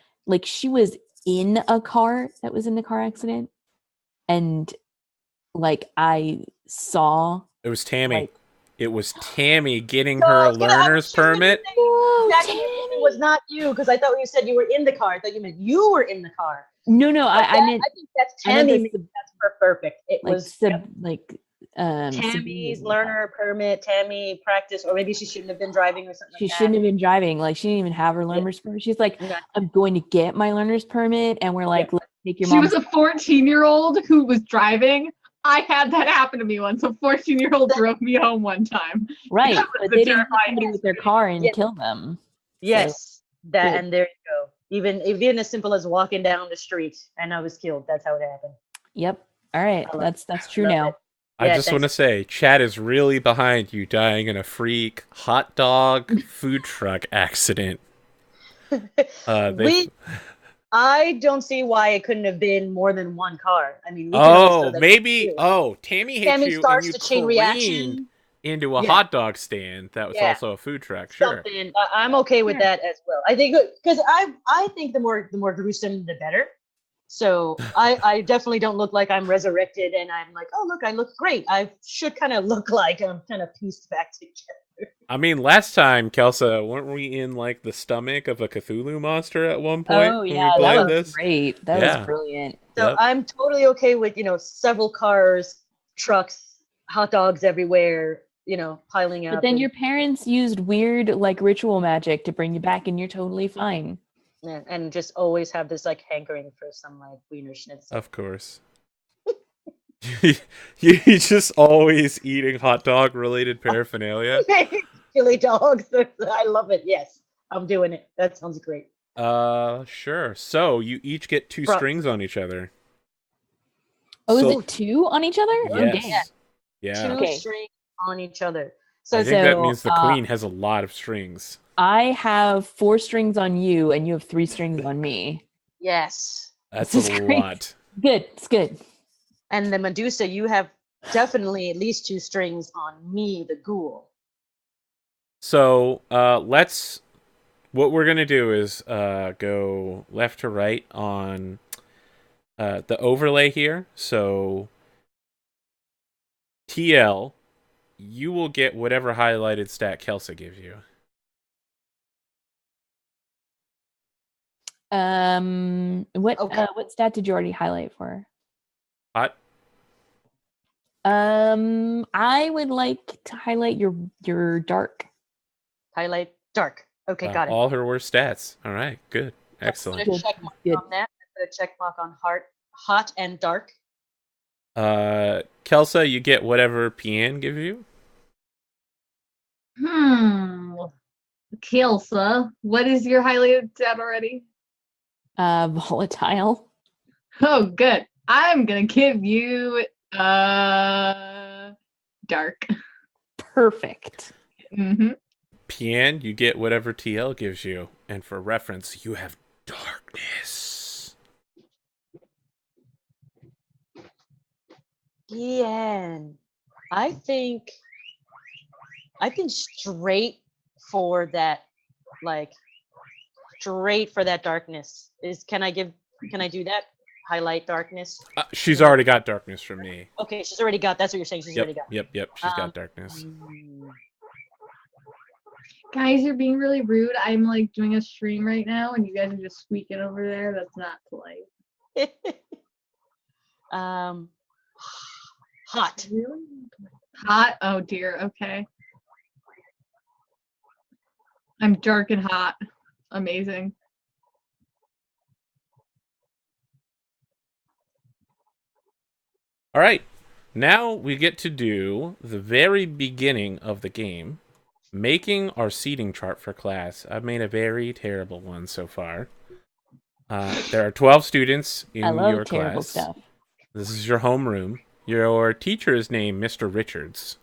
she was in a car that was in the car accident, and like I saw It was Tammy. like, It was Tammy getting No, her I was learner's just gonna permit. say, Whoa, exactly, it was not you because I thought you said you were in the car. I thought you meant you were in the car. No, I meant I think that's I meant Tammy. the That's perfect. It like was Sabrina's Tammy's in the car. learner permit, Tammy practice, or maybe she shouldn't have been driving or something She like shouldn't that. have been driving. Like she didn't even have her learner's permit. She's like, Yeah. I'm going to get my learner's permit, and we're like, let's take your She mom. was a 14-year-old who was driving. I had that happen to me once. A 14-year-old drove me home one time. Right, That was but the they didn't hit terrifying somebody with their car and Yes. kill them. Yes, that, good. and there you go. Even as simple as walking down the street and I was killed. That's how it happened. Yep. All right, I love that's true love now. it. I Yeah, just want to thanks. say, Chad is really behind you dying in a freak hot dog food truck accident. I don't see why it couldn't have been more than one car. I mean, we can always throw Oh, that maybe. too. Oh, Tammy hit Tammy you and starts you the chain careened reaction. into a Yeah. hot dog stand that was Yeah. also a food truck. Sure. Something. I'm okay with Sure. that as well. I think because I think the more gruesome the better. So I definitely don't look like I'm resurrected and I'm like, oh look, I look great. I should kind of look like I'm kind of pieced back together. I mean, last time, Kelsa, weren't we in like the stomach of a Cthulhu monster at one point Oh when yeah, we played that was this? great. That Yeah. was brilliant. So Yep. I'm totally okay with several cars, trucks, hot dogs everywhere, piling up. But then your parents used weird like ritual magic to bring you back, and you're totally fine. and just always have this like hankering for some like wiener schnitzel. Of course. You just always eating hot dog related paraphernalia. Chili dogs. I love it. Yes, I'm doing it. That sounds great. Sure. So you each get two strings on each other. Oh, So- is it two on each other? Oh, Yes. damn. Yeah. Two Okay. strings on each other. I think that so, means the queen has a lot of strings. I have 4 strings on you, and you have 3 strings on me. Yes. That's This a is great. lot. Good. It's good. And the Medusa, you have definitely at least 2 strings on me, the ghoul. So what we're gonna do is go left to right on the overlay here. So TL, you will get whatever highlighted stat Kelsa gives you. What stat did you already highlight for? Hot. I would like to highlight your dark. Highlight dark. Okay, got it. All her worst stats. All right, good, excellent. Put a check mark on that. Put a check mark on hot and dark. Kelsa, you get whatever Piaan gives you. Kelsa, what is your highlighted stat already? Volatile. Oh, good. I'm gonna give you dark. Perfect. Mm-hmm. Piaan, you get whatever TL gives you, and for reference, you have darkness. Piaan. I think straight for that, darkness. Can I do that? Highlight darkness. She's already got darkness from me. Okay, she's already got. That's what you're saying. She's already got. Yep. She's got darkness. Guys, you're being really rude. I'm like doing a stream right now, and you guys are just squeaking over there. That's not polite. Hot. Really? Hot? Oh dear. Okay. I'm dark and hot. Amazing. All right. Now we get to do the very beginning of the game, making our seating chart for class. I've made a very terrible one so far. There are 12 students in I love your terrible class. stuff. This is your homeroom. Your teacher is named Mr. Richards.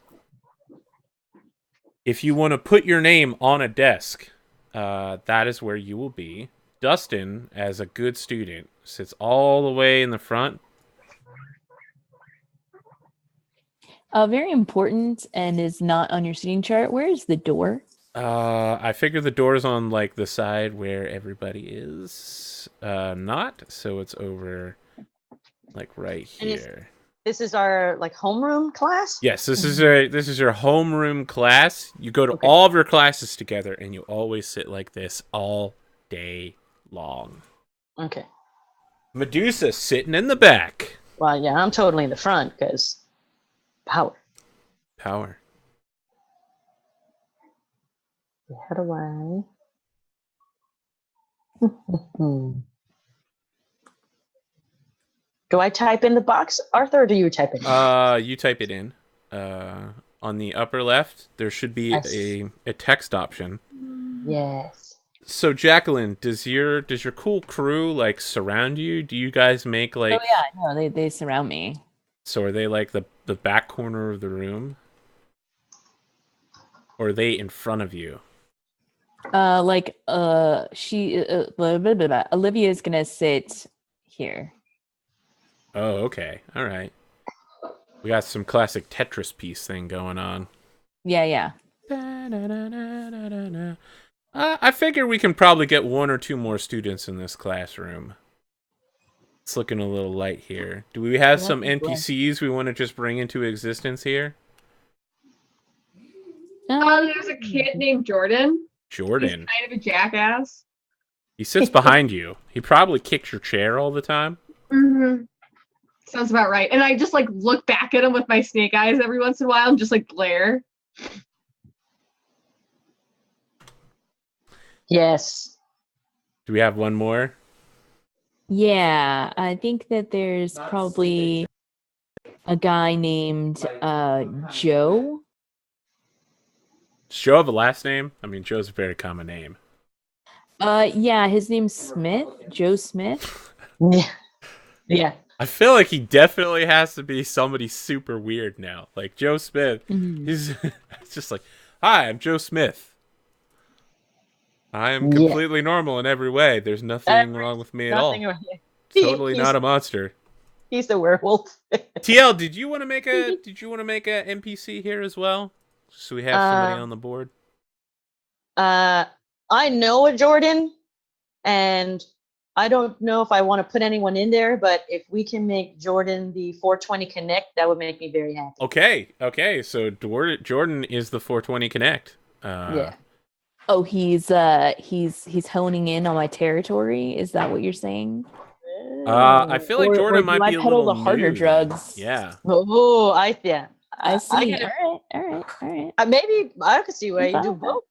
If you want to put your name on a desk, that is where you will be. Dustin, as a good student, sits all the way in the front. Very important and is not on your seating chart. Where is the door? I figure the door's on like the side where everybody is. Not, so it's over like right here. This is our like homeroom class. Yes, this is your homeroom class. You go to all of your classes together, and you always sit like this all day long. Okay. Medusa sitting in the back. Well, yeah, I'm totally in the front because power. Power. How do I? Do I type in the box, Arthur, or do you type it in? You type it in. On the upper left, there should be a text option. Yes. So Jacqueline, does your cool crew like surround you? Do you guys make like? Oh yeah, no, they surround me. So are they like the back corner of the room, or are they in front of you? She blah, blah, blah, blah. Olivia's gonna sit here. Oh, okay, all right. We got some classic Tetris piece thing going on. Yeah. I figure we can probably get one or two more students in this classroom. It's looking a little light here. Do we have some NPCs we want to just bring into existence here? There's a kid named Jordan. Jordan. He's kind of a jackass. He sits behind you. He probably kicks your chair all the time. Mm-hmm. Sounds about right. And I just like look back at him with my snake eyes every once in a while and just like glare. Yes. Do we have one more? Yeah, I think that there's probably a guy named Joe. Does Joe have a last name? I mean, Joe's a very common name. Yeah, his name's Smith. Joe Smith. Yeah. I feel like he definitely has to be somebody super weird now. Like Joe Smith. Mm-hmm. He's it's just like, hi, I'm Joe Smith. I am completely normal in every way. There's nothing wrong with me at all. Totally not a monster. He's the werewolf. TL, did you want to make a NPC here as well? So we have somebody on the board. I know a Jordan, and I don't know if I want to put anyone in there, but if we can make Jordan the 420 Connect, that would make me very happy. Okay. So Jordan is the 420 Connect. Yeah. Oh, he's honing in on my territory. Is that what you're saying? I feel like Jordan might be a little the harder new. drugs. Yeah. Oh, I see. All right. Maybe I could see where you do both.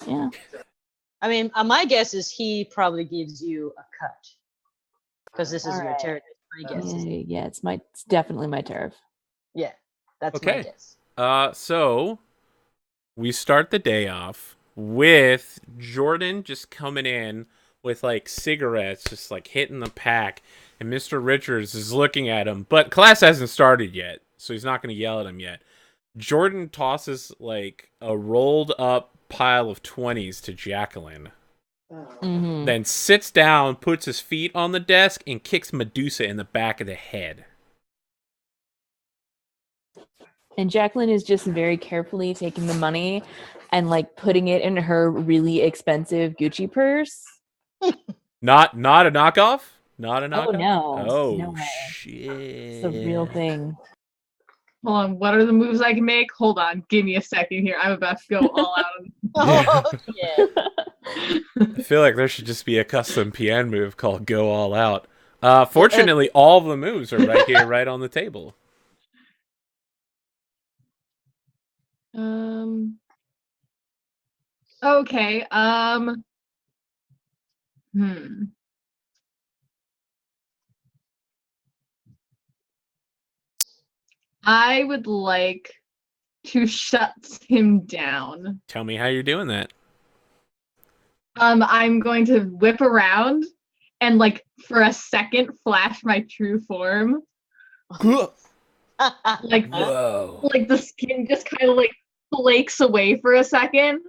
Yeah. I mean, my guess is he probably gives you a cut because this is your territory. My guess. Yeah, it's definitely my turf. Yeah, that's my guess. So we start the day off with Jordan just coming in with like cigarettes, just like hitting the pack, and Mr. Richards is looking at him, but class hasn't started yet, so he's not going to yell at him yet. Jordan tosses like a rolled up pile of 20s to Jacqueline. Mm-hmm. Then sits down, puts his feet on the desk, and kicks Medusa in the back of the head. And Jacqueline is just very carefully taking the money and like putting it in her really expensive Gucci purse. Not a knockoff? Not a knockoff? Oh no. Oh no shit. It's a real thing. Hold on, what are the moves I can make? Hold on, give me a second here. I'm about to go all out. Oh, yeah. I feel like there should just be a custom Piaan move called Go All Out. Fortunately, all of the moves are right here, right on the table. Okay. I would like to shut him down. Tell me how you're doing that. I'm going to whip around and like for a second flash my true form. Like whoa. Like the skin just kind of like flakes away for a second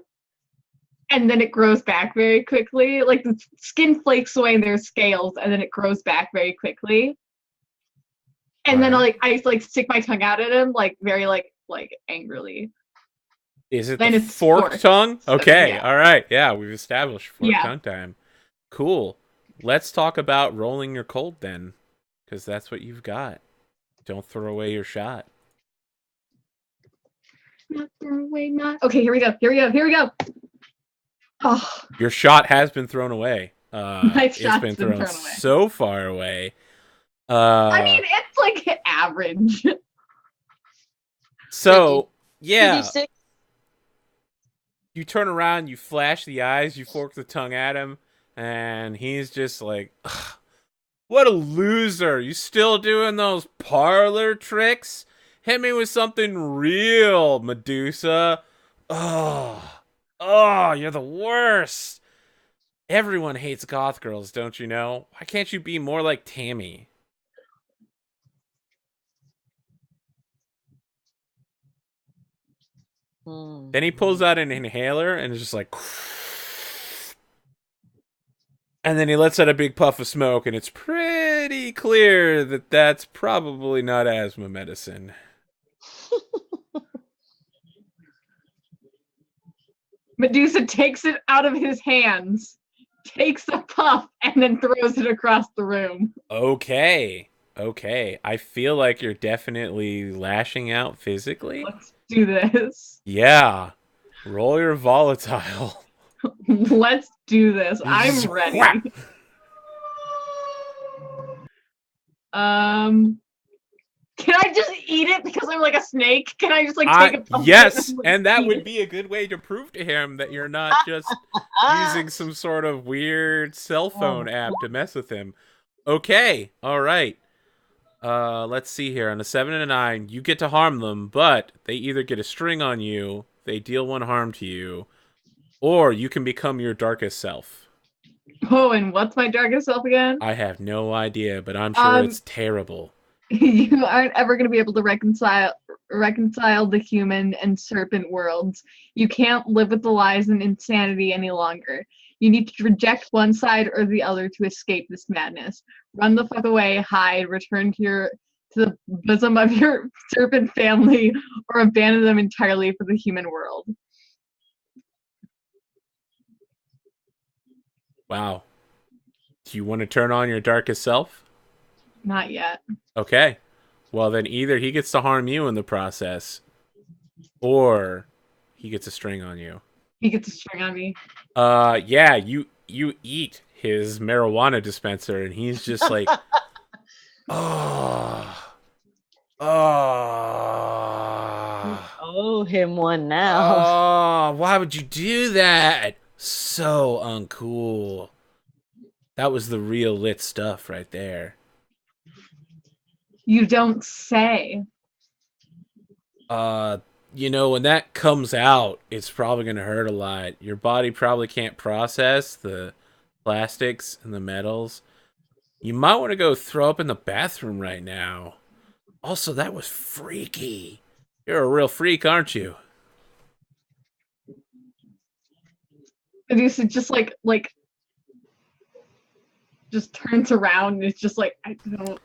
and then it grows back very quickly. Like the skin flakes away and there's scales and then it grows back very quickly. And then I stick my tongue out at him like very like angrily. Is it then the it's forked tongue? Okay, yeah. All right. Yeah, we've established forked Yeah. tongue time. Cool. Let's talk about rolling your cold then, because that's what you've got. Don't throw away your shot. Not throw away my. Okay, here we go. Here we go. Here we go. Oh, Your shot has been thrown away. my It's shot's been thrown away. so far away. I mean, it's like average. So yeah, 2d6. you turn around, you flash the eyes, you fork the tongue at him, and he's just like, "Ugh, what a loser. You still doing those parlor tricks? Hit me with something real, Medusa. Oh, you're the worst. Everyone hates goth girls, don't you know? Why can't you be more like Tammy? Then he pulls out an inhaler and is just like, and then he lets out a big puff of smoke, and it's pretty clear that that's probably not asthma medicine. Medusa takes it out of his hands, takes a puff, and then throws it across the room. Okay. I feel like you're definitely lashing out physically. Let's do this. Yeah. Roll your volatile. Let's do this. I'm ready. Whap. Can I just eat it because I'm like a snake? Can I just like take a puff? Yes, and and that eat would it? be a good way to prove to him that you're not just using some sort of weird cell phone app to mess with him. Okay, all right. Let's see here. On a 7 and a 9, you get to harm them, but they either get a string on you, they deal 1 harm to you, or you can become your darkest self. Oh, and what's my darkest self again? I have no idea, but I'm sure it's terrible. You aren't ever going to be able to reconcile the human and serpent worlds. You can't live with the lies and insanity any longer. You need to reject one side or the other to escape this madness. Run the fuck away, hide, return to the bosom of your serpent family, or abandon them entirely for the human world. Wow. Do you want to turn on your darkest self? Not yet. Okay. Well, then either he gets to harm you in the process, or he gets a string on you. He gets a string on me. Yeah, you eat his marijuana dispenser, and he's just like, oh, owe him one now. why would you do that? So uncool. That was the real lit stuff right there. You don't say. You know, when that comes out, it's probably going to hurt a lot. Your body probably can't process the plastics and the metals. You might want to go throw up in the bathroom right now. Also, that was freaky. You're a real freak, aren't you? Medusa just like just turns around and it's just like, I don't.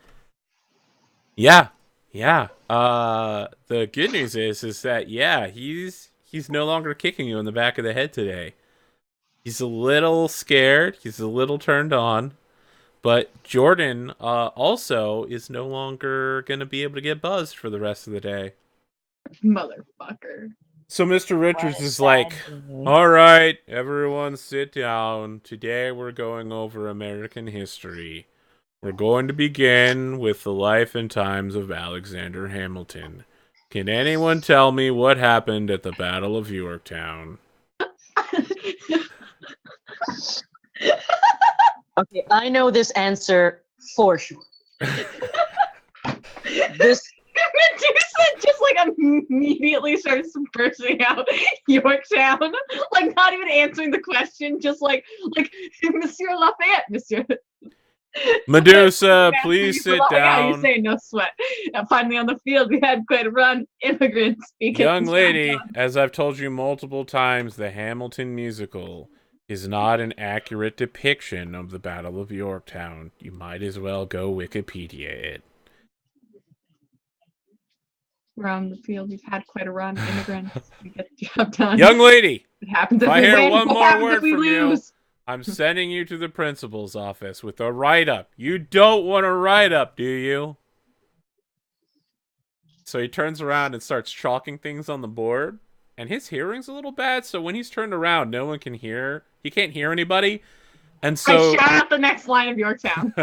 Yeah. The good news is that yeah, he's no longer kicking you in the back of the head today. He's a little scared. He's a little turned on. But Jordan also is no longer going to be able to get buzzed for the rest of the day. Motherfucker. So Mr. Richards is like, all right, everyone sit down. Today we're going over American history. We're going to begin with the life and times of Alexander Hamilton. Can anyone tell me what happened at the Battle of Yorktown? Okay, I know this answer for sure. This Medusa just like immediately starts bursting out Yorktown, like not even answering the question, just like Monsieur Lafayette, Monsieur. Medusa, please sit Yeah, you down. say no sweat. Finally on the field, we had quite a run. Immigrants speaking. Young lady, as I've told you multiple times, the Hamilton musical is not an accurate depiction of the Battle of Yorktown. You might as well go Wikipedia it. We're on the field. We've had quite a run. Immigrants. We get the job done. Young lady, It happens if if I we hear win. one What more happens word if we from you, lose? I'm sending you to the principal's office with a write-up. You don't want a write-up, do you? So he turns around and starts chalking things on the board. And his hearing's a little bad, so when he's turned around, no one can hear. He can't hear anybody. And I so shout out the next line of Yorktown.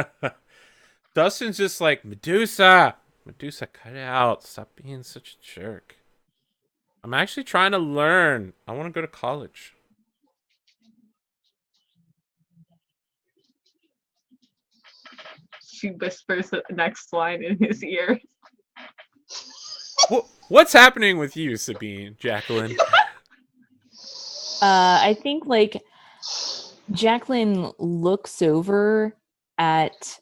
Dustin's just like, Medusa, cut it out. Stop being such a jerk. I'm actually trying to learn. I want to go to college. She whispers the next line in his ear. What's happening with you, Sabine, Jacqueline? I think like Jacqueline looks over at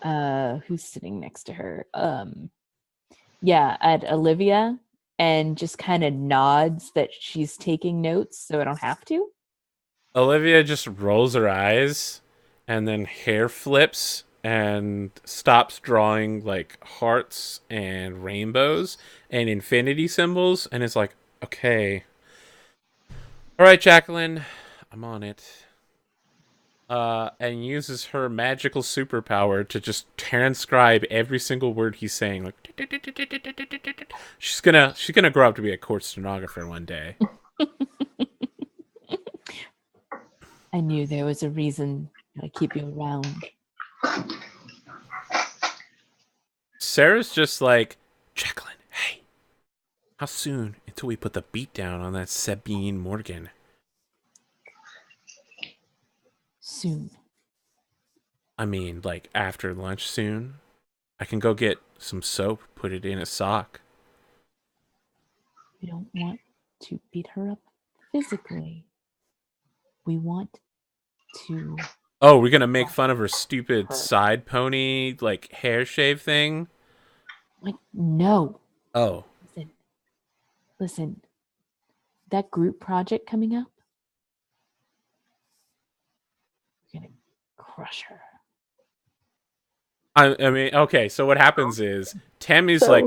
who's sitting next to her? At Olivia, and just kind of nods that she's taking notes so I don't have to. Olivia just rolls her eyes and then hair flips and stops drawing like hearts and rainbows and infinity symbols and is like, okay. All right, Jacqueline, I'm on it. And uses her magical superpower to just transcribe every single word he's saying. Like, she's gonna grow up to be a court stenographer one day. I knew there was a reason to keep you around. Sarah's just like, Jacqueline, hey, how soon until we put the beat down on that Sabine Morgan? Soon. I mean, like after lunch soon. I can go get some soap, put it in a sock. We don't want to beat her up physically. We want to... Oh, we're gonna make fun of her stupid side pony, like, hair shave thing? Like, no. Oh. Listen. That group project coming up, we're gonna crush her. I mean, okay, so what happens is, Tammy's like,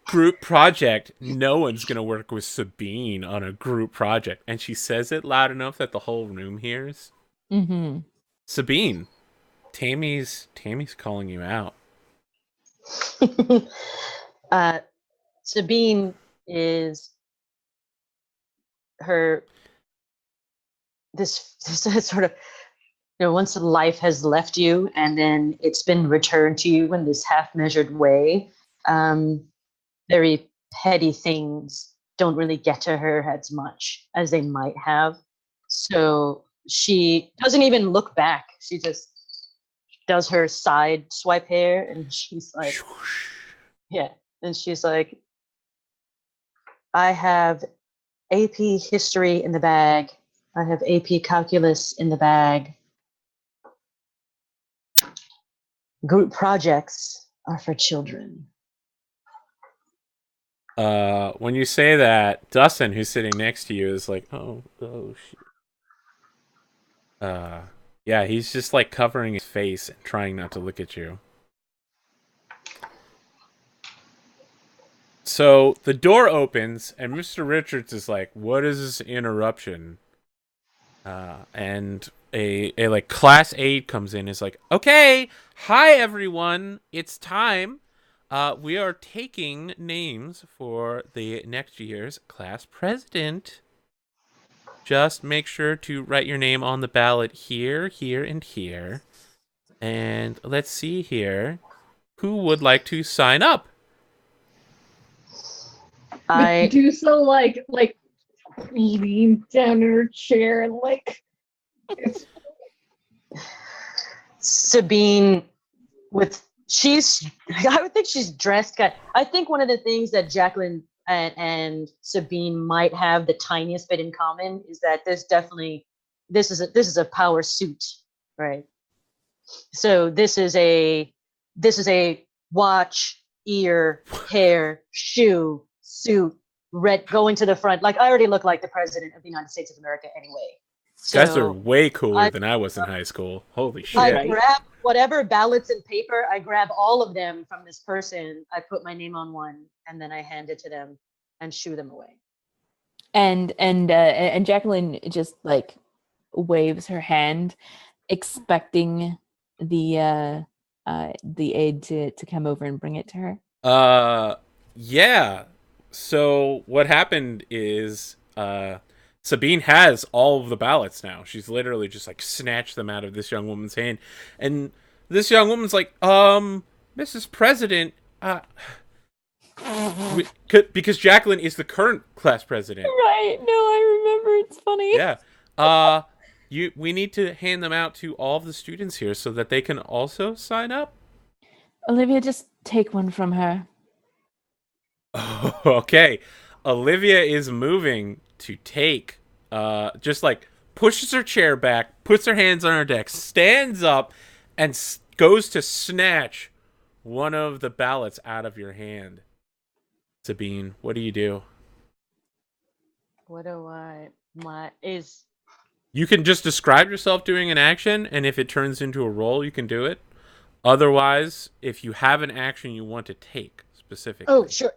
group project, no one's gonna work with Sabine on a group project. And she says it loud enough that the whole room hears. Mm-hmm. Sabine, Tammy's calling you out. Sabine is her this sort of, once life has left you and then it's been returned to you in this half-measured way, very petty things don't really get to her as much as they might have. So she doesn't even look back. She just does her side swipe hair and she's like, yeah. And she's like, I have AP history in the bag. I have AP calculus in the bag. Group projects are for children. When you say that, Dustin, who's sitting next to you, is like, oh shit. Yeah, he's just like covering his face and trying not to look at you. So the door opens and Mr. Richards is like, what is this interruption? And a like class aide comes in and is like, okay, hi everyone, it's time. We are taking names for the next year's class president. Just make sure to write your name on the ballot here, here, and here. And let's see here. Who would like to sign up? I do so like lean down in her chair and like it's... Sabine I would think she's dressed I think one of the things that Jacqueline and Sabine might have the tiniest bit in common is that this is a power suit, right? So this is a watch, ear, hair, shoe, suit, red going to the front. Like, I already look like the president of the United States of America anyway. So guys are way cooler than I was in high school. Holy shit. I grab whatever ballots and paper, I grab all of them from this person, I put my name on one, and then I hand it to them and shoo them away. And Jacqueline just like waves her hand, expecting the the aide to come over and bring it to her? Yeah. So what happened is Sabine has all of the ballots now. She's literally just like snatched them out of this young woman's hand. And this young woman's like, Mrs. President, because Jacqueline is the current class president. Right. No, I remember. It's funny. Yeah. We need to hand them out to all of the students here so that they can also sign up. Olivia, just take one from her. Okay. Olivia is moving to take, just like pushes her chair back, puts her hands on her desk, stands up, and goes to snatch one of the ballots out of your hand. Sabine, what do you do? What do I... Is... You can just describe yourself doing an action, and if it turns into a roll, you can do it. Otherwise, if you have an action you want to take specifically. Oh, sure.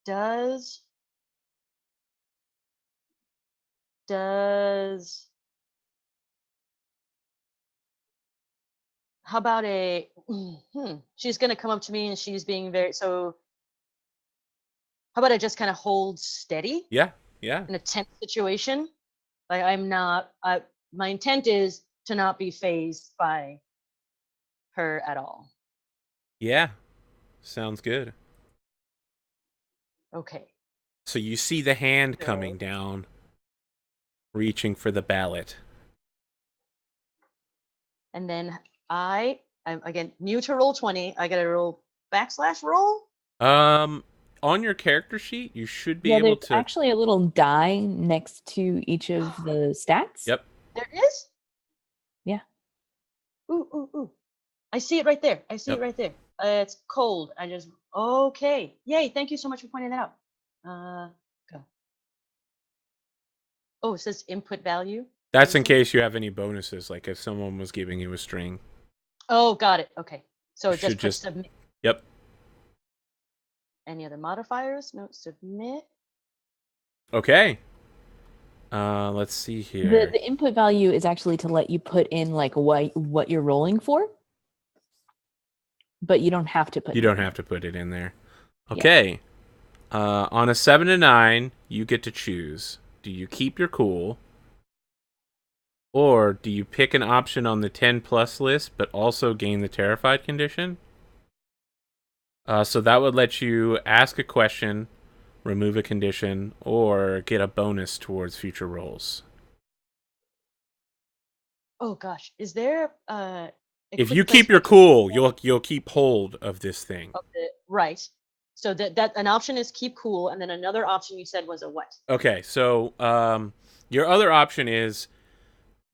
Does how about a she's gonna come up to me and she's being very so how about I just kind of hold steady Yeah. in a tense situation? Like I'm not my intent is to not be fazed by her at all. Yeah. Sounds good. Okay. So you see the hand coming down, reaching for the ballot. And then I'm again new to roll 20. I gotta roll /roll. On your character sheet, you should be Yeah, able there's to. actually a little die next to each of the stats. Yep. There is? Yeah. Ooh. I see it right there. Yep. It right there. It's cold. Okay. Yay, thank you so much for pointing that out. Go. Oh, it says input value. That's in case you have any bonuses, like if someone was giving you a string. Oh, got it. Okay. So You it just should puts just- submit. Yep. Any other modifiers? No, submit. Okay. Let's see here. The input value is actually to let you put in like what you're rolling for, but you don't have to put. You don't have to put it in there. Okay. Yeah. On a 7 to 9, you get to choose. Do you keep your cool? Or do you pick an option on the 10 plus list, but also gain the terrified condition? So that would let you ask a question, remove a condition, or get a bonus towards future rolls. Oh gosh, is there if you keep your cool, you'll keep hold of this thing. Right. So that an option is keep cool, and then another option you said was a what? Okay, so your other option is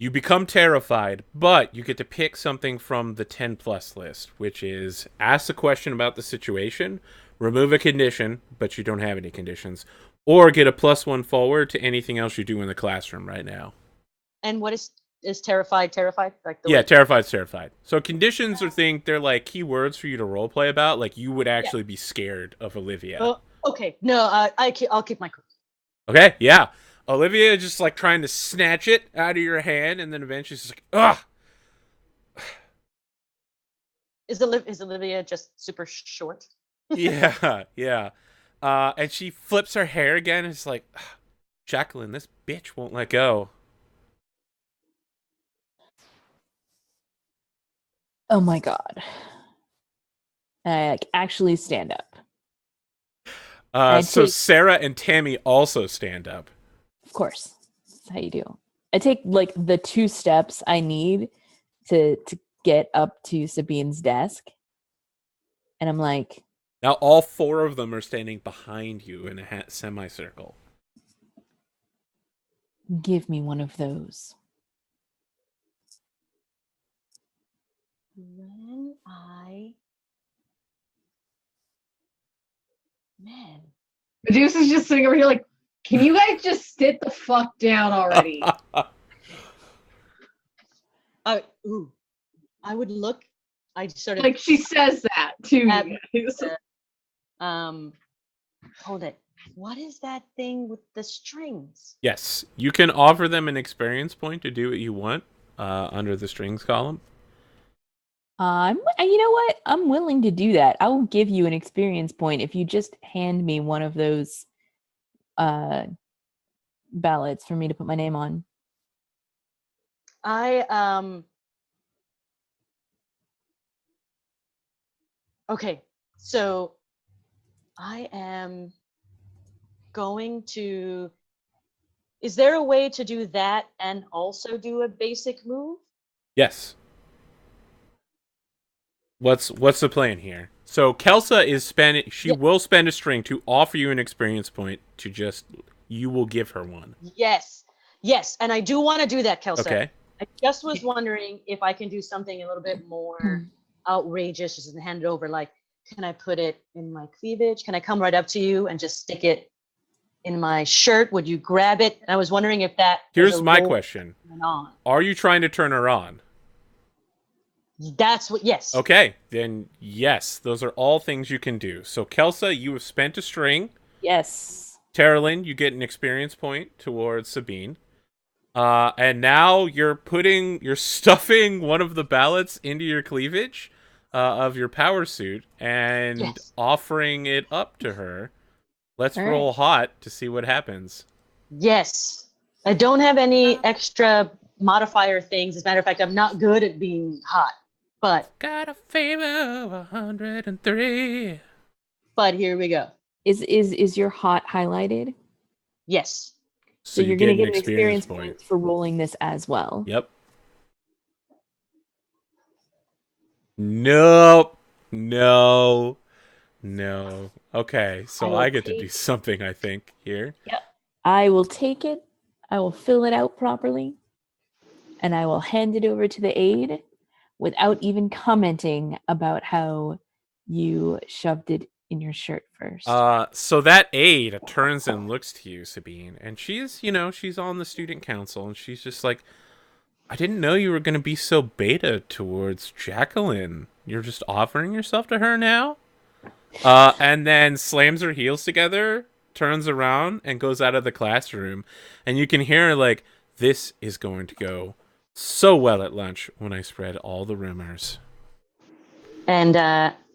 you become terrified, but you get to pick something from the 10 plus list, which is ask a question about the situation, remove a condition, but you don't have any conditions, or get a +1 forward to anything else you do in the classroom right now. And what is terrified? Like yeah, terrified's terrified. So conditions are they're like keywords for you to roleplay about. Like you would actually be scared of Olivia. Okay, no, I'll keep my cool. Okay, yeah. Olivia is just like trying to snatch it out of your hand, and then eventually she's like, ugh. Is Olivia just super short? yeah. And she flips her hair again, and it's like, Jacqueline, this bitch won't let go. Oh my god. I actually stand up. So Sarah and Tammy also stand up. Of course. That's how you do. I take like the 2 steps I need to get up to Sabine's desk. And I'm like... Now all 4 of them are standing behind you in a semicircle. Give me one of those. Man. Medusa is just sitting over here like, can you guys just sit the fuck down already? I would look. I sort of like she says that to you guys. Hold it. What is that thing with the strings? Yes, you can offer them an experience point to do what you want under the strings column. You know what? I'm willing to do that. I will give you an experience point if you just hand me one of those uh ballots for me to put my name on. Okay, so I am going to. Is there a way to do that and also do a basic move? Yes. What's the plan here? So Kelsa is spending. She will spend a string to offer you an experience point. To just you will give her one. Yes, and I do want to do that, Kelsa. Okay. I just was wondering if I can do something a little bit more outrageous, just hand it over. Like, can I put it in my cleavage? Can I come right up to you and just stick it in my shirt? Would you grab it? And I was wondering if that. Here's my question: are you trying to turn her on? That's what. Yes. Okay, then yes, those are all things you can do. So Kelsa, you have spent a string. Yes. Terilyn, you get an experience point towards Sabine. And now you're stuffing one of the ballots into your cleavage of your power suit and offering it up to her. Let's roll hot to see what happens. Yes. I don't have any extra modifier things. As a matter of fact, I'm not good at being hot. But got a favor of 103. But here we go. Is your hot highlighted? Yes. So you're going to get an experience point for rolling this as well. Yep. Nope. No. Okay, so I get to do something, I think, here. Yep. I will take it. I will fill it out properly. And I will hand it over to the aide without even commenting about how you shoved it in your shirt first. So that aide turns and looks to you, Sabine, and she's on the student council, and she's just like, I didn't know you were going to be so beta towards Jacqueline. You're just offering yourself to her now? And then slams her heels together, turns around, and goes out of the classroom, and you can hear her like, this is going to go so well at lunch when I spread all the rumors. And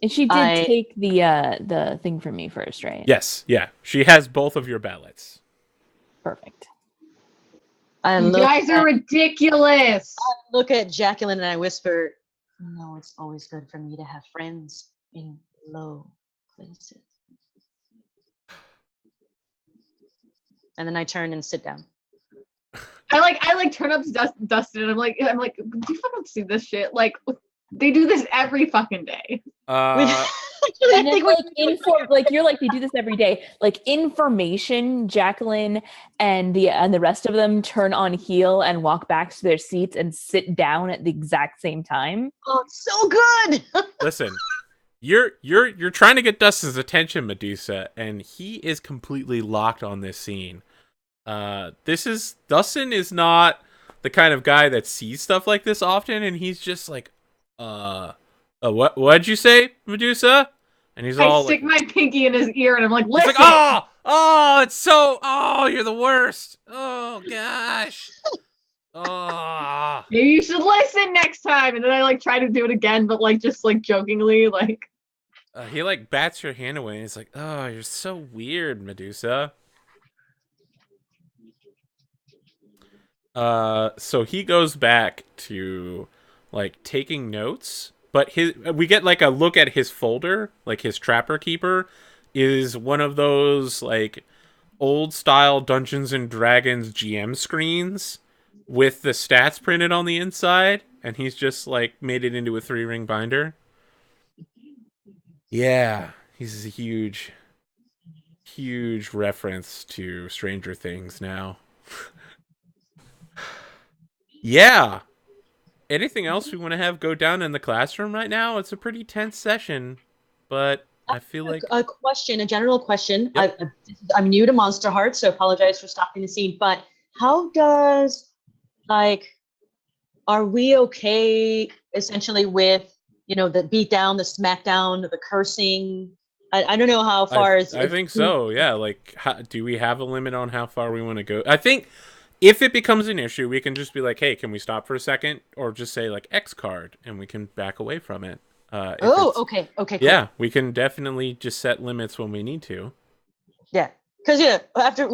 she did take the thing from me first, right? Yes, yeah. She has both of your ballots. Perfect. You guys are ridiculous. I look at Jacqueline and I whisper, no, it's always good for me to have friends in low places. And then I turn and sit down. I turn up to Dustin and I'm like, do you fucking see this shit? Like, they do this every fucking day. And then, you're like, they do this every day. Like, information, Jacqueline and the rest of them turn on heel and walk back to their seats and sit down at the exact same time. Oh, it's so good. Listen, you're trying to get Dustin's attention, Medusa, and he is completely locked on this scene. Dustin is not the kind of guy that sees stuff like this often, and he's just like, what'd you say, Medusa? And he's all stick my pinky in his ear, and I'm like, listen. He's like, it's so, you're the worst. Oh gosh. Maybe you should listen next time. And then I try to do it again, but just jokingly, he bats your hand away, and he's like, oh, you're so weird, Medusa. So he goes back to taking notes, but we get a look at his folder, his Trapper Keeper is one of those old style Dungeons and Dragons GM screens with the stats printed on the inside, and he's just made it into a 3-ring binder. Yeah, he's a huge reference to Stranger Things now. Yeah. Anything else we want to have go down in the classroom right now? It's a pretty tense session, but I feel like a general question. Yep. I'm new to Monsterhearts, so apologize for stopping the scene. But how does are we okay essentially with the beatdown, the smackdown, the cursing? I don't know how far I think so. Yeah. Do we have a limit on how far we want to go? I think If it becomes an issue, we can just be like, hey, can we stop for a second? Or just say, like, X card, and we can back away from it. Okay, cool. Yeah, we can definitely just set limits when we need to. Yeah, because after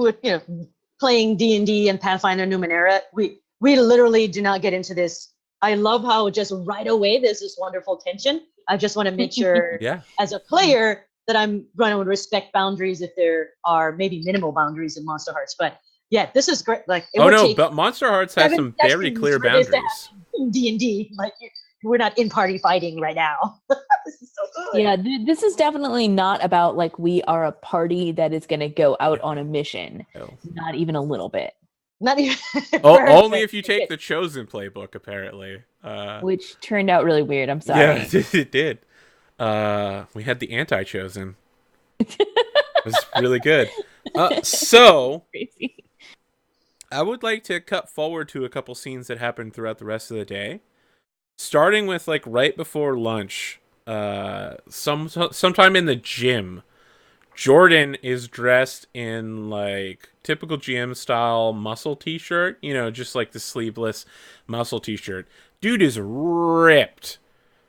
playing D&D and Pathfinder Numenera, we literally do not get into this. I love how just right away there's this wonderful tension. I just want to make sure as a player that I'm going to respect boundaries if there are maybe minimal boundaries in Monster Hearts. But yeah, this is great. Like, but Monster Hearts has some very clear boundaries. D&D, like we're not in party fighting right now. This is so good. Yeah, this is definitely not about like we are a party that is going to go out on a mission. No. Not even a little bit. Not even. Only if you take the Chosen playbook, apparently. Which turned out really weird. I'm sorry. Yeah, it did. We had the anti-Chosen. It was really good. So, crazy. I would like to cut forward to a couple scenes that happened throughout the rest of the day. Starting with, like, right before lunch, sometime in the gym, Jordan is dressed in, like, typical GM style muscle t-shirt. You know, just like the sleeveless muscle t-shirt. Dude is ripped.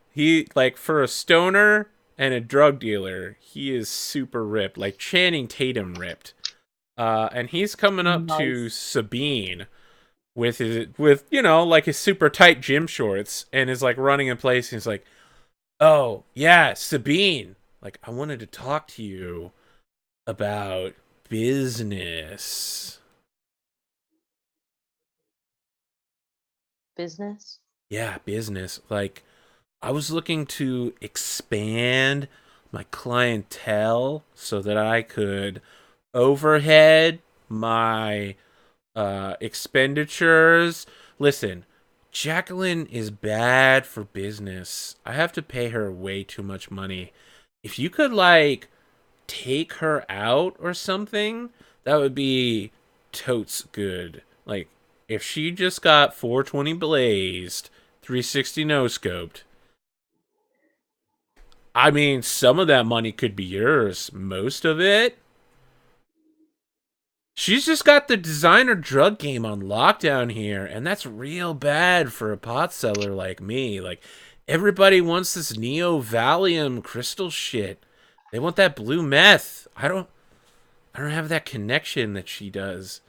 He, like, for a stoner and a drug dealer, he is super ripped. Like, Channing Tatum ripped. And he's coming up to Sabine with like his super tight gym shorts and is like running in place. And he's like, "Oh yeah, Sabine, like I wanted to talk to you about business." Business? Yeah, business. Like, I was looking to expand my clientele so that I could overhead my expenditures. Listen, Jacqueline is bad for business. I have to pay her way too much money. If you could, like, take her out or something, that would be totes good. Like, if she just got 420 blazed, 360 no-scoped, I mean, some of that money could be yours. Most of it, she's just got the designer drug game on lockdown here, and that's real bad for a pot seller like me. Like, everybody wants this Neo Valium crystal shit. They want that blue meth. I don't have that connection that she does.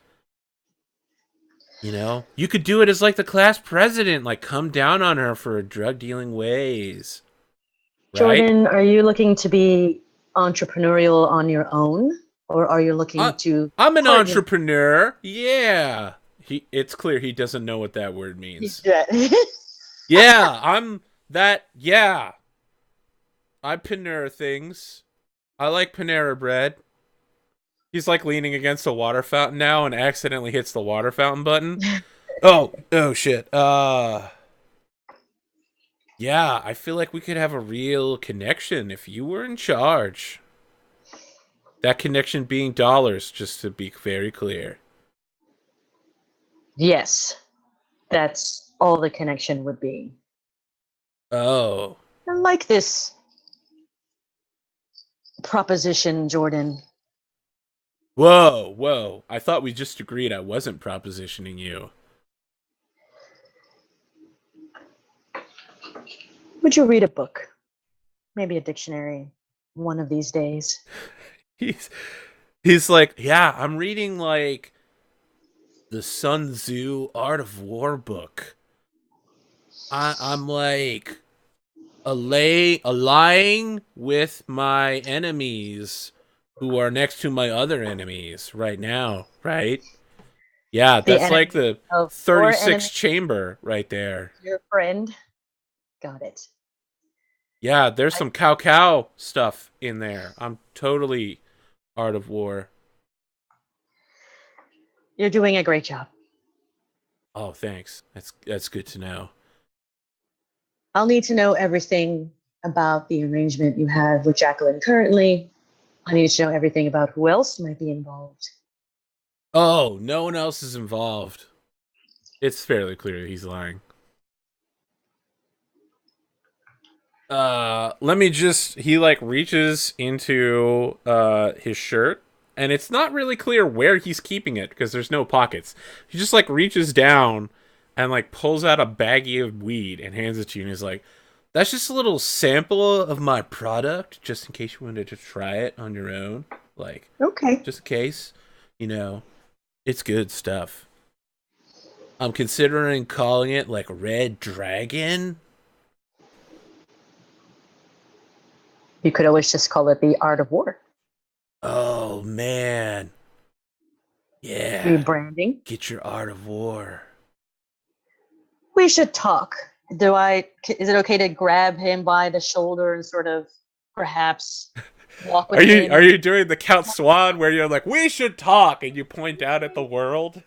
You know? You could do it as, like, the class president, like, come down on her for her drug dealing ways. Right? Jordan, are you looking to be entrepreneurial on your own? Or are you looking to... I'm an entrepreneur. Yeah. It's clear he doesn't know what that word means. Yeah, I'm that. Yeah. I Panera things. I like Panera bread. He's like leaning against a water fountain now and accidentally hits the water fountain button. Oh shit. Yeah, I feel like we could have a real connection if you were in charge. That connection being dollars, just to be very clear. Yes. That's all the connection would be. Oh. I like this proposition, Jordan. Whoa. I thought we just agreed I wasn't propositioning you. Would you read a book? Maybe a dictionary one of these days. He's like, yeah, I'm reading, like, the Sun Tzu Art of War book. I'm like allying with my enemies who are next to my other enemies right now, right? Yeah, that's like the 36th chamber right there. Your friend. Got it. Yeah, there's some cow stuff in there. I'm totally Art of War. You're doing a great job. Oh, thanks. That's good to know. I'll need to know everything about the arrangement you have with Jacqueline currently. I need to know everything about who else might be involved. Oh, no one else is involved. It's fairly clear he's lying. Let me just... He, like, reaches into his shirt and it's not really clear where he's keeping it because there's no pockets. He just like reaches down and like pulls out a baggie of weed and hands it to you, and he's like, "That's just a little sample of my product, just in case you wanted to try it on your own. Like, Okay. just in case, you know, it's good stuff. I'm considering calling it like Red Dragon." You could always just call it the Art of War. Oh man, yeah. Rebranding. Get your Art of War. We should talk. Is it okay to grab him by the shoulder and sort of perhaps walk with him? Are you doing the Count Swan where you're like, "We should talk," and you point out at the world?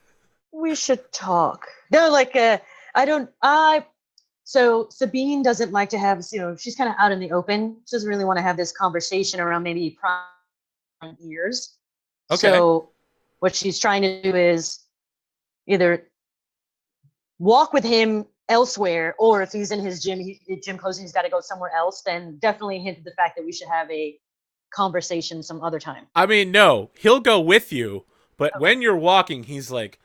We should talk. No, like so Sabine doesn't like to have, she's kind of out in the open. She doesn't really want to have this conversation around maybe prime ears. Okay. So what she's trying to do is either walk with him elsewhere, or if he's in his gym clothes and he's got to go somewhere else, then definitely hint the fact that we should have a conversation some other time. I mean, no, he'll go with you, but when you're walking, he's like,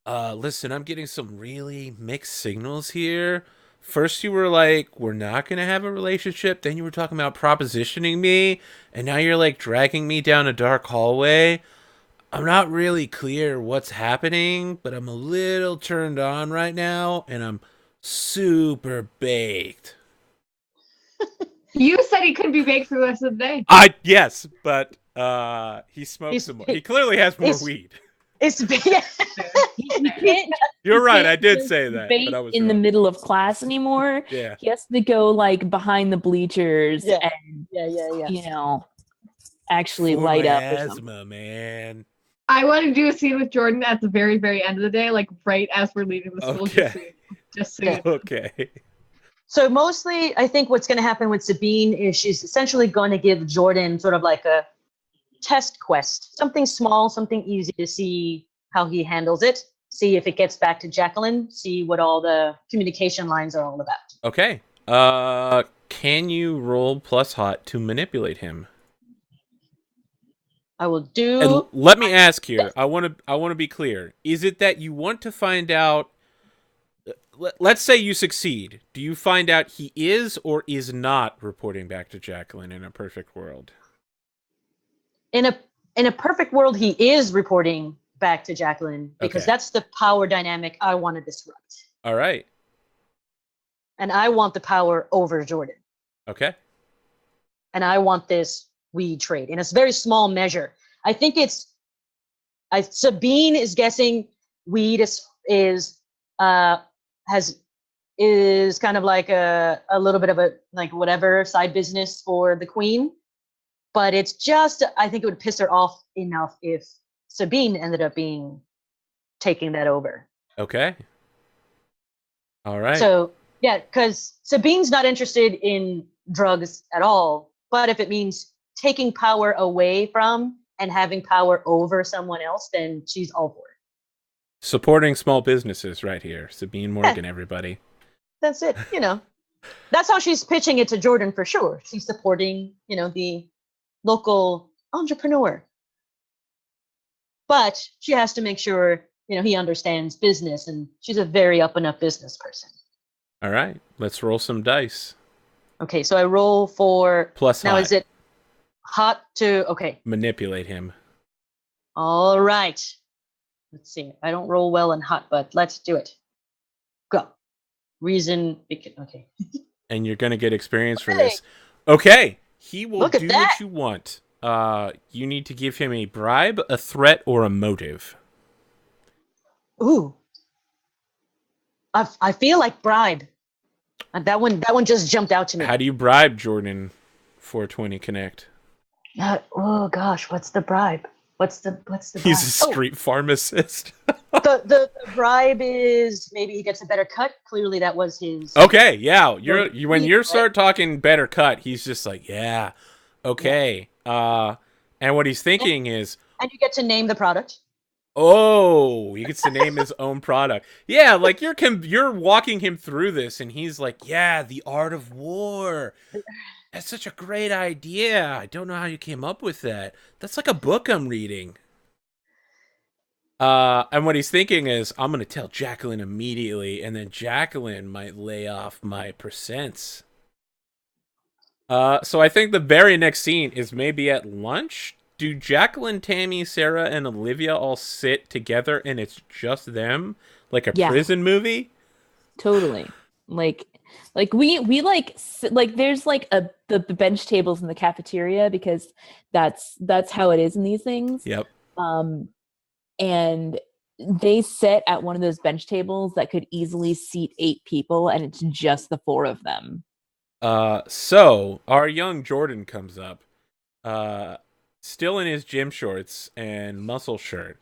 listen, I'm getting some really mixed signals here. First you were like, we're not going to have a relationship. Then you were talking about propositioning me. And now you're like dragging me down a dark hallway. I'm not really clear what's happening, but I'm a little turned on right now. And I'm super baked. You said he couldn't be baked for the rest of the day. Yes, but he smokes some more. He clearly has more weed. It's You can't You're right. I can't did just say that, bait but I was in the wrong. middle of class anymore. Yeah. He has to go like behind the bleachers Yeah. and yeah. actually light up or something. Asthma, man. I want to do a scene with Jordan at the very, very end of the day, like right as we're leaving the school. Okay. Just so you Okay. So mostly, I think what's going to happen with Sabine is she's essentially going to give Jordan sort of like a test quest, something small, something easy to see how he handles it, see if it gets back to Jacqueline, see what all the communication lines are all about. Okay. Can you roll plus hot to manipulate him? I will do. And let me ask here. I want to be clear. Is it that you want to find out? Let's say you succeed. Do you find out he is or is not reporting back to Jacqueline in a perfect world? In a perfect world, he is reporting back to Jacqueline because Okay. that's the power dynamic I want to disrupt. All right. And I want the power over Jordan. Okay. And I want this weed trade in a very small measure. I think Sabine is guessing weed is kind of like a little bit of a like whatever side business for the queen. But it's just, I think it would piss her off enough if Sabine ended up taking that over. Okay. All right. So, yeah, because Sabine's not interested in drugs at all. But if it means taking power away from and having power over someone else, then she's all for it. Supporting small businesses right here. Sabine Morgan, everybody. That's it. That's how she's pitching it to Jordan for sure. She's supporting, the local entrepreneur. But she has to make sure, he understands business, and she's a very up and up business person. All right. Let's roll some dice. Okay, so I roll for Plus now. hot. Is it hot to okay? Manipulate him. All right. Let's see. I don't roll well in hot, but let's do it. Go. Okay. And you're going to get experience for Okay. this. Okay. He will Look at do that. what you want. You need to give him a bribe, a threat, or a motive. Ooh. I feel like bribe. That one just jumped out to me. How do you bribe Jordan 420 Connect? Oh gosh, what's the bribe? What's the bribe? He's a street pharmacist. The bribe is maybe he gets a better cut. Clearly that was his. Okay, yeah. When you Right? start talking better cut, he's just like, yeah, okay. And what he's thinking is, And you get to name the product. oh, he gets to name his own product. Yeah, like you're walking him through this, and he's like, yeah, the art of war. That's such a great idea. I don't know how you came up with that. That's like a book I'm reading. And what he's thinking is, I'm going to tell Jacqueline immediately, and then Jacqueline might lay off my percents. So I think the very next scene is maybe at lunch. Do Jacqueline, Tammy, Sarah, and Olivia all sit together and it's just them? Like a Yeah. prison movie? Totally. Like we like like there's like the bench tables in the cafeteria because that's how it is in these things. Yep. And they sit at one of those bench tables that could easily seat 8 people, and it's just the 4 of them. So our young Jordan comes up, still in his gym shorts and muscle shirt,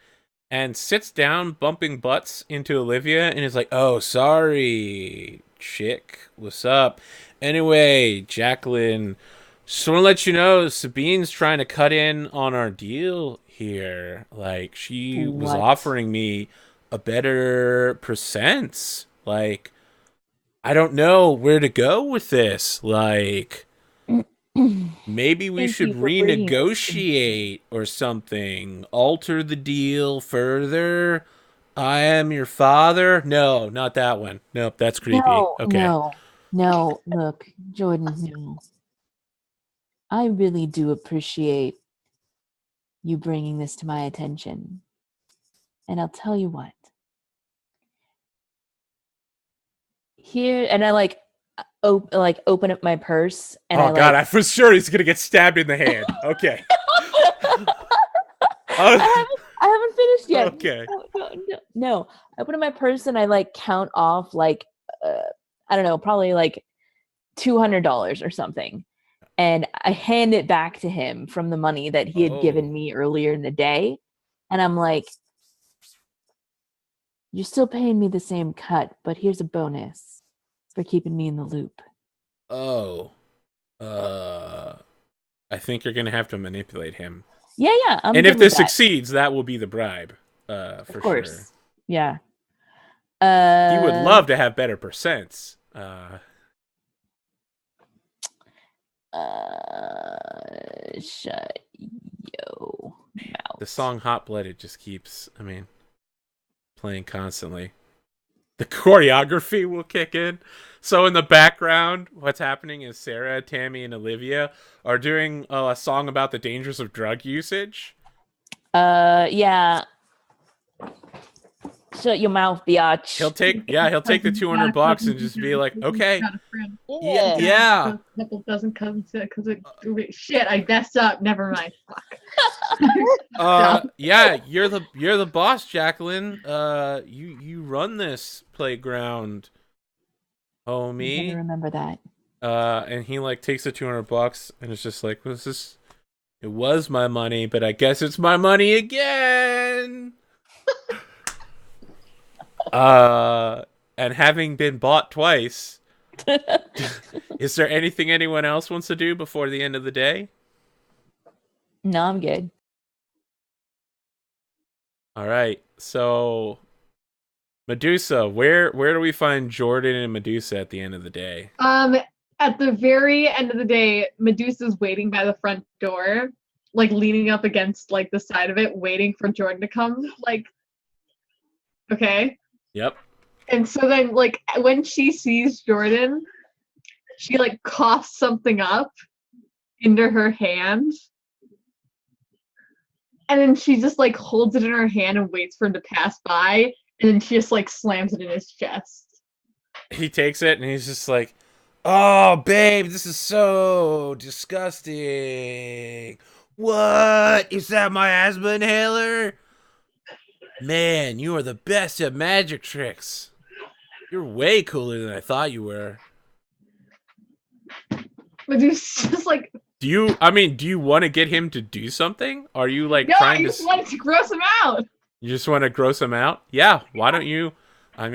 and sits down, bumping butts into Olivia, and is like, "Oh, sorry, chick. What's up? Anyway, Jacqueline, just want to let you know Sabine's trying to cut in on our deal here. Like, she was What? offering me a better percents. Like, I don't know where to go with this. Like, maybe we Thank should you for bringing this to me. renegotiate or something. Alter the deal further. I am your father. No, not that one. Nope, that's creepy. Okay. No. Look, Jordan, no. I really do appreciate you bringing this to my attention. And I'll tell you what. Here, and I like open up my purse, and Oh God, I for sure he's gonna get stabbed in the hand. Okay. I haven't finished yet. Okay. No. I open up my purse and I like count off like I don't know, probably like $200 or something, and I hand it back to him from the money that he had given me earlier in the day, and I'm like, "You're still paying me the same cut, but here's a bonus for keeping me in the loop." Oh. I think you're gonna have to manipulate him. Yeah. And if this succeeds, that will be the bribe. For of course. Sure. Yeah. He would love to have better percents. Shut yo mouth. The song Hot Blooded just keeps, playing constantly. The choreography will kick in. So in the background, what's happening is Sarah, Tammy, and Olivia are doing a song about the dangers of drug usage. Yeah. Shut your mouth, biatch. He'll take the $200 and just be like, okay. Yeah. A couple dozen cousins because shit, I messed up. Never mind. Fuck. Yeah, you're the boss, Jacqueline. You run this playground, homie. I'm gonna remember that. And he like takes the $200 and it's just like, it was my money, but I guess it's my money again. And having been bought twice, is there anything anyone else wants to do before the end of the day? No, I'm good. All right, so Medusa, where do we find Jordan and Medusa at the end of the day? At the very end of the day, Medusa's waiting by the front door, like leaning up against like the side of it, waiting for Jordan to come. Like, okay. Yep. And so then, like, when she sees Jordan, she like coughs something up into her hand. And then she just like holds it in her hand and waits for him to pass by. And then she just like slams it in his chest. He takes it and he's just like, "Oh, babe, this is so disgusting. What? Is that my asthma inhaler? Man, you are the best at magic tricks. You're way cooler than I thought you were." But he's just like, do you want to get him to do something? Are you like trying to? No, I just want to gross him out. You just want to gross him out? Yeah. Why don't you? I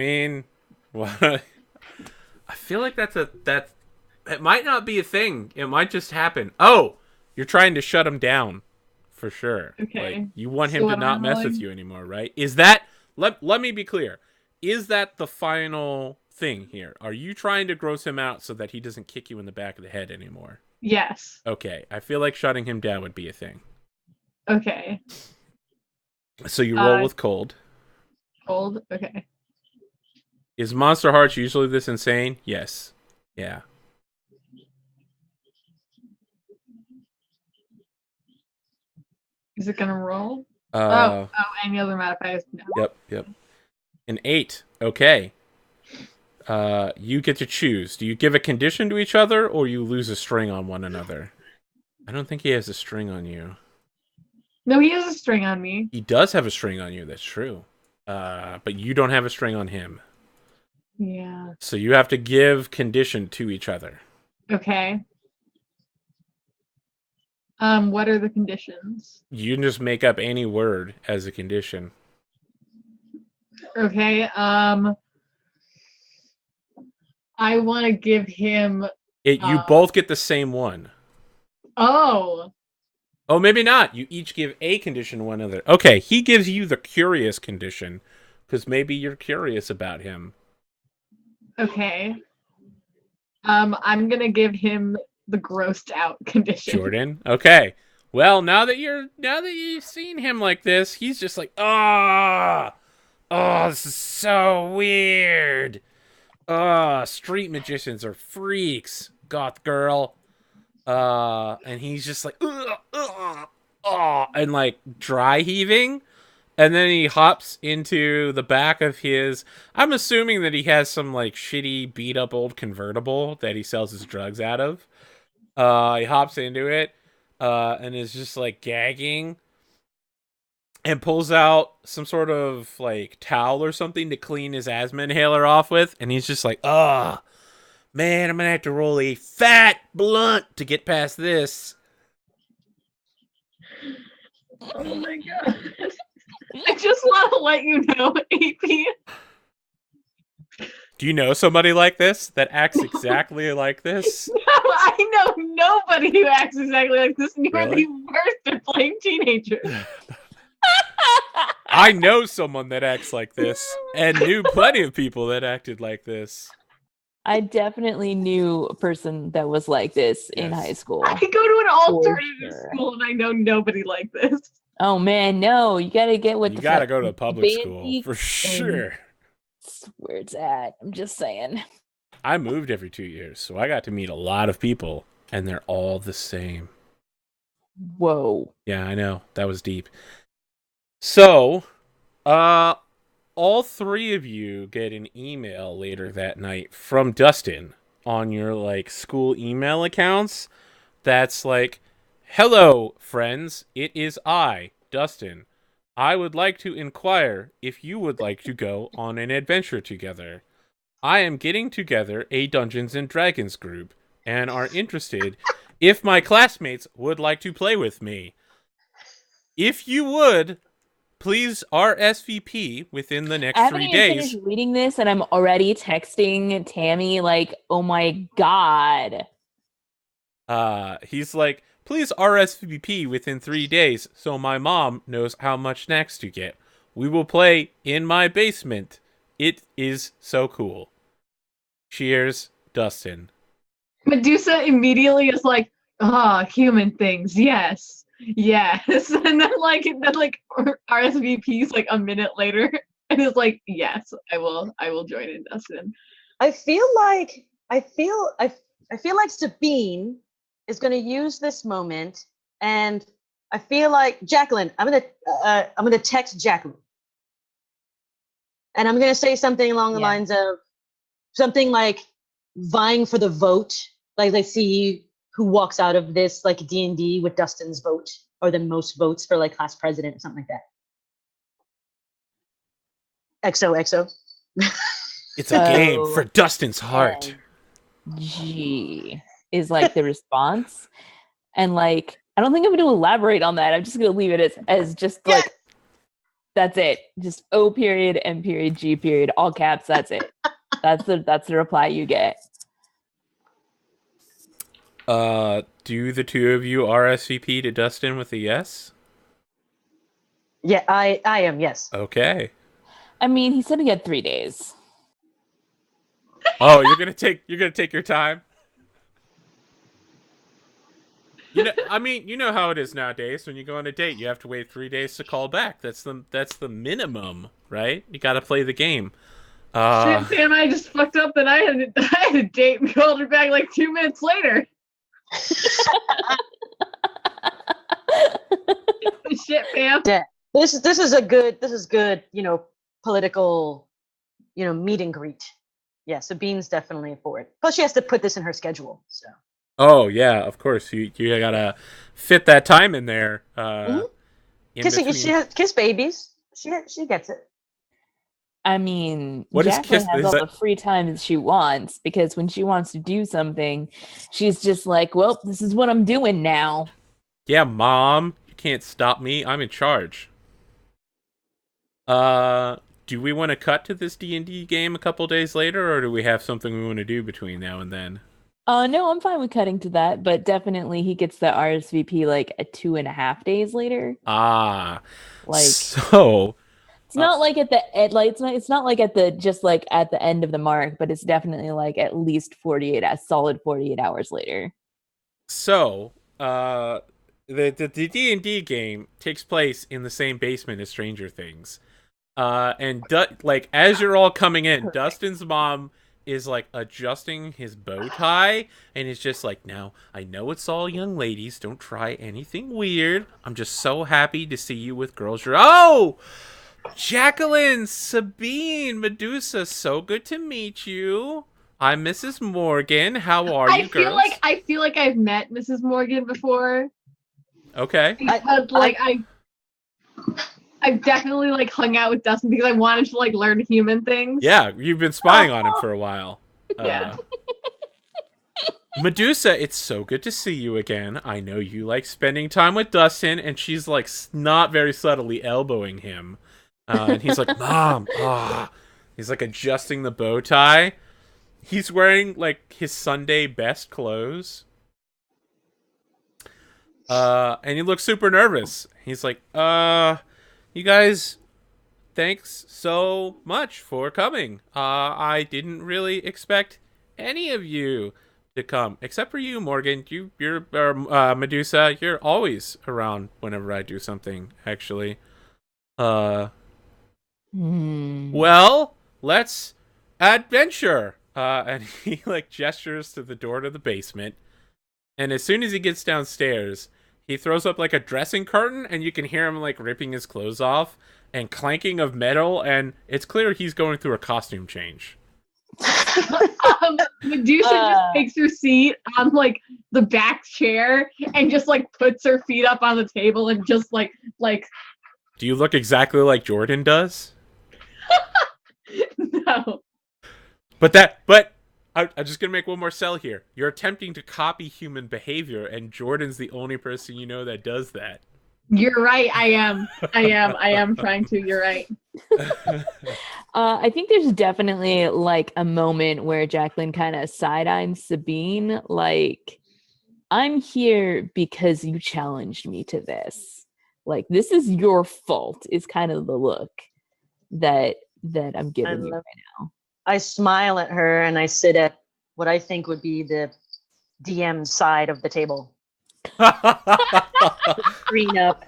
feel like it might not be a thing. It might just happen. Oh, you're trying to shut him down, for sure. Okay. Like, you want him to not mess with you anymore, right? Is that? Let me be clear. Is that the final thing here? Are you trying to gross him out so that he doesn't kick you in the back of the head anymore? Yes. Okay, I feel like shutting him down would be a thing. Okay. So you roll with cold. Cold. Okay. Is Monsterhearts usually this insane? Yes. Yeah. Is it gonna roll? Uh, Any other modifiers? No. Yep. An 8. Okay. You get to choose. Do you give a condition to each other, or you lose a string on one another? I don't think he has a string on you. No, he has a string on me. He does have a string on you, that's true. But you don't have a string on him. Yeah. So you have to give condition to each other. Okay. What are the conditions? You can just make up any word as a condition. Okay. I want to give him. You both get the same one. Oh. Oh, maybe not. You each give a condition to one another. Okay, he gives you the curious condition, because maybe you're curious about him. Okay. I'm gonna give him the grossed out condition. Jordan. Okay. Well, now that you've seen him like this, he's just like, oh, this is so weird. Street magicians are freaks, goth girl. And he's just like, and like dry heaving. And then he hops into the back of his. I'm assuming that he has some like shitty beat up old convertible that he sells his drugs out of. He hops into it, and is just like gagging, and pulls out some sort of like towel or something to clean his asthma inhaler off with, and he's just like, man, I'm gonna have to roll a fat blunt to get past this. Oh my god. I just want to let you know, AP. Do you know somebody like this that acts exactly like this? No, I know nobody who acts exactly like this, and you are Really? the worst at playing teenagers. I know someone that acts like this, and knew plenty of people that acted like this. I definitely knew a person that was like this in Yes. high school. I could go to an alternative sure. school, and I know nobody like this. Oh man, no! You gotta get what You the gotta fuck go to a public band school geek for sure. That's where it's at. I'm just saying. I moved every 2 years, so I got to meet a lot of people, and they're all the same. Whoa. Yeah, I know. That was deep. So, all three of you get an email later that night from Dustin on your like school email accounts. That's like, "Hello, friends. It is I, Dustin. I would like to inquire if you would like to go on an adventure together. I am getting together a Dungeons and Dragons group and are interested if my classmates would like to play with me. If you would, please RSVP within the next I haven't 3 even days." finished reading this, and I'm already texting Tammy like, "Oh my god." He's like, "Please RSVP within 3 days so my mom knows how much snacks to get. We will play in my basement. It is so cool. Cheers, Dustin." Medusa immediately is like, human things, yes. And then RSVP's like a minute later and is like, yes, I will join in, Dustin. I feel like Sabine is going to use this moment, and I feel like Jacqueline. I'm gonna text Jacqueline, and I'm gonna say something along the lines of something like vying for the vote. Like, let's see who walks out of this like D&D with Dustin's vote or the most votes for like class president or something like that. XOXO. It's a game for Dustin's heart. G is like the response. And like, I don't think I'm going to elaborate on that. I'm just going to leave it as just like, that's it. Just O period, M period, G period, all caps. That's it. That's the reply you get. Do the two of you RSVP to Dustin with a yes? Yeah, I am, yes. Okay. I mean, he said he had 3 days. Oh, you're gonna take your time? You know how it is nowadays. When you go on a date, you have to wait 3 days to call back. That's the minimum, right? You got to play the game. Shit, Sam, I just fucked up that I had a date and called her back like 2 minutes later. Shit, Pam. Yeah. This is good, political, meet and greet. Yeah, Sabine's definitely for it. Plus, she has to put this in her schedule. So. Oh yeah, of course. You gotta fit that time in there. She has kiss babies. She gets it. I mean, What is Jacqueline kiss- has is all that- the free time that she wants, because when she wants to do something, she's just like, well, this is what I'm doing now. Yeah, Mom, you can't stop me. I'm in charge. Do we want to cut to this D&D game a couple days later, or do we have something we want to do between now and then? No, I'm fine with cutting to that, but definitely he gets the RSVP like 2.5 days later. Like, so it's not like at the end, like it's not like at the just like at the end of the mark, but it's definitely like at least a solid 48 hours later. So, the D&D game takes place in the same basement as Stranger Things. And like as you're all coming in, Dustin's mom is like adjusting his bow tie, and he's just like, now I know it's all young ladies, don't try anything weird. I'm just so happy to see you with girls. Jacqueline, Sabine, Medusa, so good to meet you. I'm Mrs. Morgan. How are you, girls? I feel like I've met Mrs. Morgan before. Okay. I've definitely like hung out with Dustin because I wanted to like learn human things. Yeah, you've been spying on him for a while. Yeah. Medusa, it's so good to see you again. I know you like spending time with Dustin, and she's like not very subtly elbowing him. And he's like, Mom, He's like adjusting the bow tie. He's wearing like his Sunday best clothes. And he looks super nervous. He's like, you guys, thanks so much for coming. I didn't really expect any of you to come, except for you, Morgan. You're Medusa. You're always around whenever I do something, actually. Well, let's adventure. And he like gestures to the door to the basement. And as soon as he gets downstairs, he throws up like a dressing curtain, and you can hear him like ripping his clothes off and clanking of metal, and it's clear he's going through a costume change. Medusa just takes her seat on like the back chair and just like puts her feet up on the table and just like. Do you look exactly like Jordan does? No. But I'm just gonna make one more sell here. You're attempting to copy human behavior, and Jordan's the only person you know that does that. You're right. I am trying to. You're right. I think there's definitely like a moment where Jacqueline kind of side-eyes Sabine, like, I'm here because you challenged me to this. Like, this is your fault, is kind of the look that I'm giving you right now. I smile at her and I sit at what I think would be the DM side of the table. Screen up.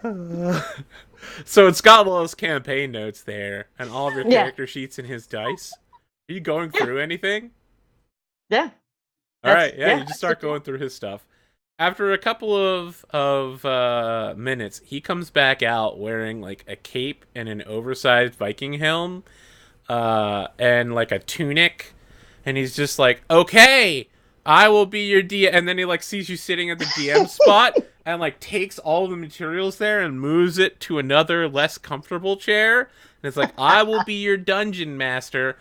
So it's got all those campaign notes there and all of your character sheets and his dice. Are you going through anything? Yeah. All right. Yeah, you just start going through his stuff. After a couple of minutes, he comes back out wearing like a cape and an oversized Viking helm, and like a tunic, and he's just like, "Okay, I will be your DM." And then he like sees you sitting at the DM spot and like takes all the materials there and moves it to another less comfortable chair, and it's like, "I will be your dungeon master,"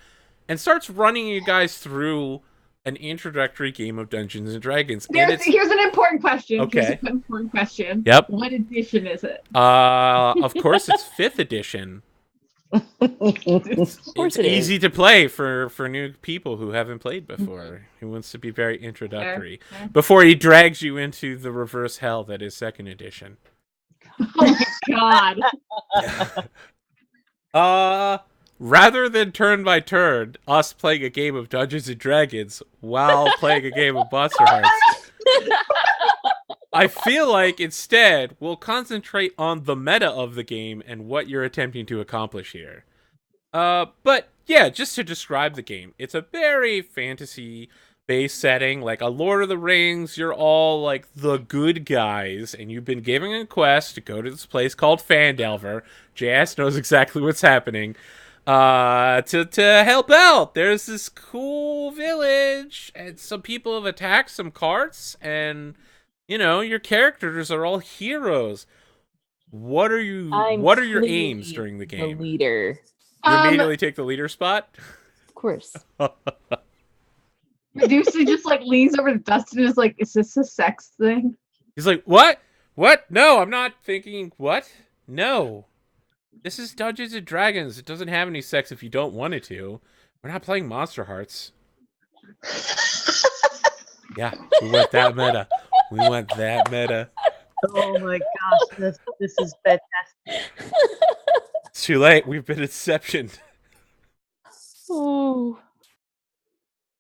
and starts running you guys through an introductory game of Dungeons and Dragons. Here's an important question. Okay. Here's an important question. Yep. What edition is it? Of course, it's 5th edition. It's easy to play for new people who haven't played before. Who wants to be very introductory before he drags you into the reverse hell that is 2nd edition. Oh my god. Rather than turn by turn, us playing a game of Dungeons and Dragons while playing a game of Monsterhearts. I feel like instead we'll concentrate on the meta of the game and what you're attempting to accomplish here. But yeah, just to describe the game, it's a very fantasy-based setting, like a Lord of the Rings. You're all like the good guys, and you've been given a quest to go to this place called Fandelver. JS knows exactly what's happening. To help out. There's this cool village, and some people have attacked some carts, and your characters are all heroes. What are your aims clearly during the the game? leader. You immediately take the leader spot? Of course. Medusa just like leans over to Dustin and is like, "Is this a sex thing?" He's like, what? What? No, I'm not thinking, what? No. This is Dungeons and Dragons. It doesn't have any sex if you don't want it to. We're not playing Monsterhearts. Yeah, we went that meta. Oh my gosh, this is fantastic. It's too late. We've been inceptioned. Oh.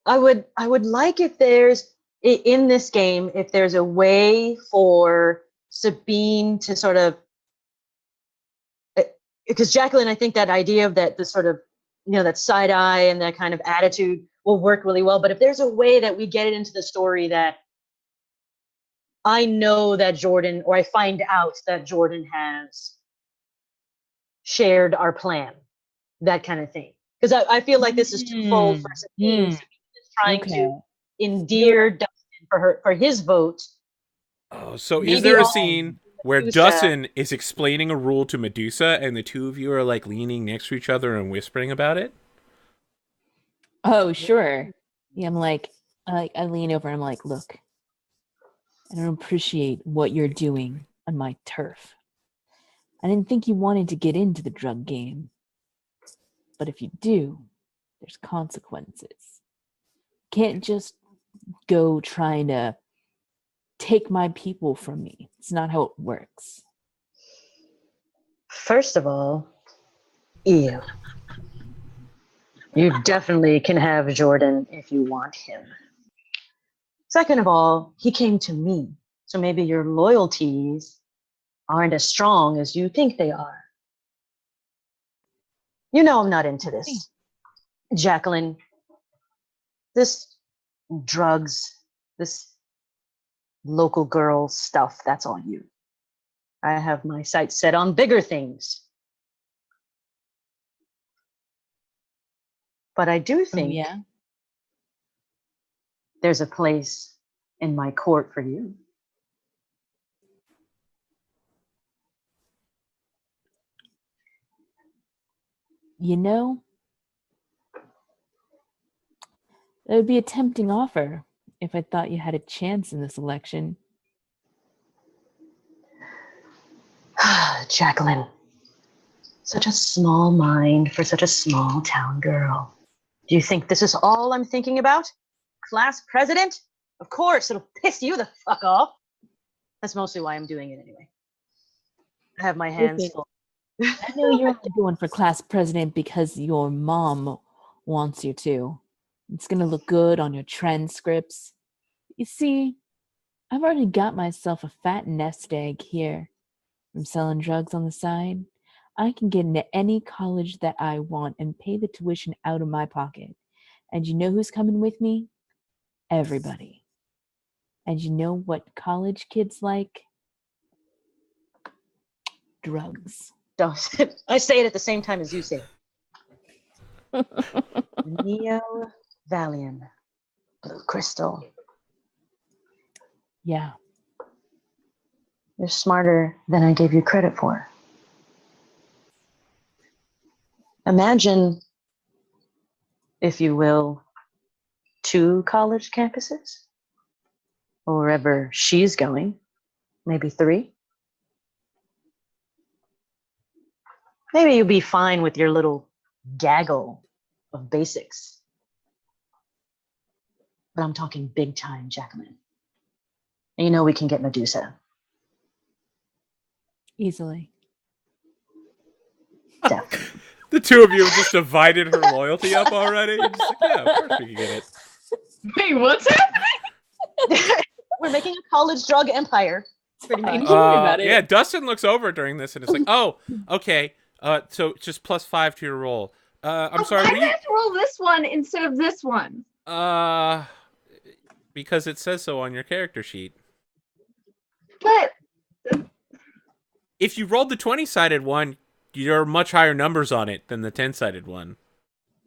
I would like if there's in this game, if there's a way for Sabine to sort of, because Jacqueline, I think that idea of that, the sort of, that side eye and that kind of attitude will work really well. But if there's a way that we get it into the story that I know that Jordan, or I find out that Jordan has shared our plan, that kind of thing. Because I feel like this is twofold for Sabine. Sabine is trying to endear Dustin for his vote. Oh, so is there a scene where Dustin is explaining a rule to Medusa and the two of you are like leaning next to each other and whispering about it? Oh, sure. Yeah, I'm like, I lean over and I'm like, look, I don't appreciate what you're doing on my turf. I didn't think you wanted to get into the drug game. But if you do, there's consequences. Can't just go trying to take my people from me. It's not how it works. First of all, ew. You definitely can have Jordan if you want him. Second of all, he came to me. So maybe your loyalties aren't as strong as you think they are. I'm not into this. Jacqueline, this drugs, this local girl stuff, that's all you. I have my sights set on bigger things. But I do think there's a place in my court for you. That would be a tempting offer if I thought you had a chance in this election. Jacqueline, such a small mind for such a small town girl. Do you think this is all I'm thinking about? Class president? Of course, it'll piss you the fuck off. That's mostly why I'm doing it anyway. I have my hands full. I know you're only going for class president because your mom wants you to. It's going to look good on your transcripts. You see, I've already got myself a fat nest egg here. I'm selling drugs on the side. I can get into any college that I want and pay the tuition out of my pocket. And you know who's coming with me? Everybody. And you know what college kids like? Drugs. I say it at the same time as you say it. Neo Valium. Blue crystal. Yeah. You're smarter than I gave you credit for. Imagine, if you will, 2 college campuses. Or wherever she's going. Maybe 3. Maybe you'll be fine with your little gaggle of basics. But I'm talking big time, Jacqueline. And we can get Medusa. Easily. Definitely. The two of you have just divided her loyalty up already. Just like, yeah, of course we can get it. Wait, what's happening? We're making a college drug empire, pretty much. Don't worry about it. Yeah, Dustin looks over during this and it's like, oh, okay. So just +5 to your roll. I'm sorry. Why did I have to roll this one instead of this one? Because it says so on your character sheet. But If you rolled the 20-sided one, there are much higher numbers on it than the 10-sided one.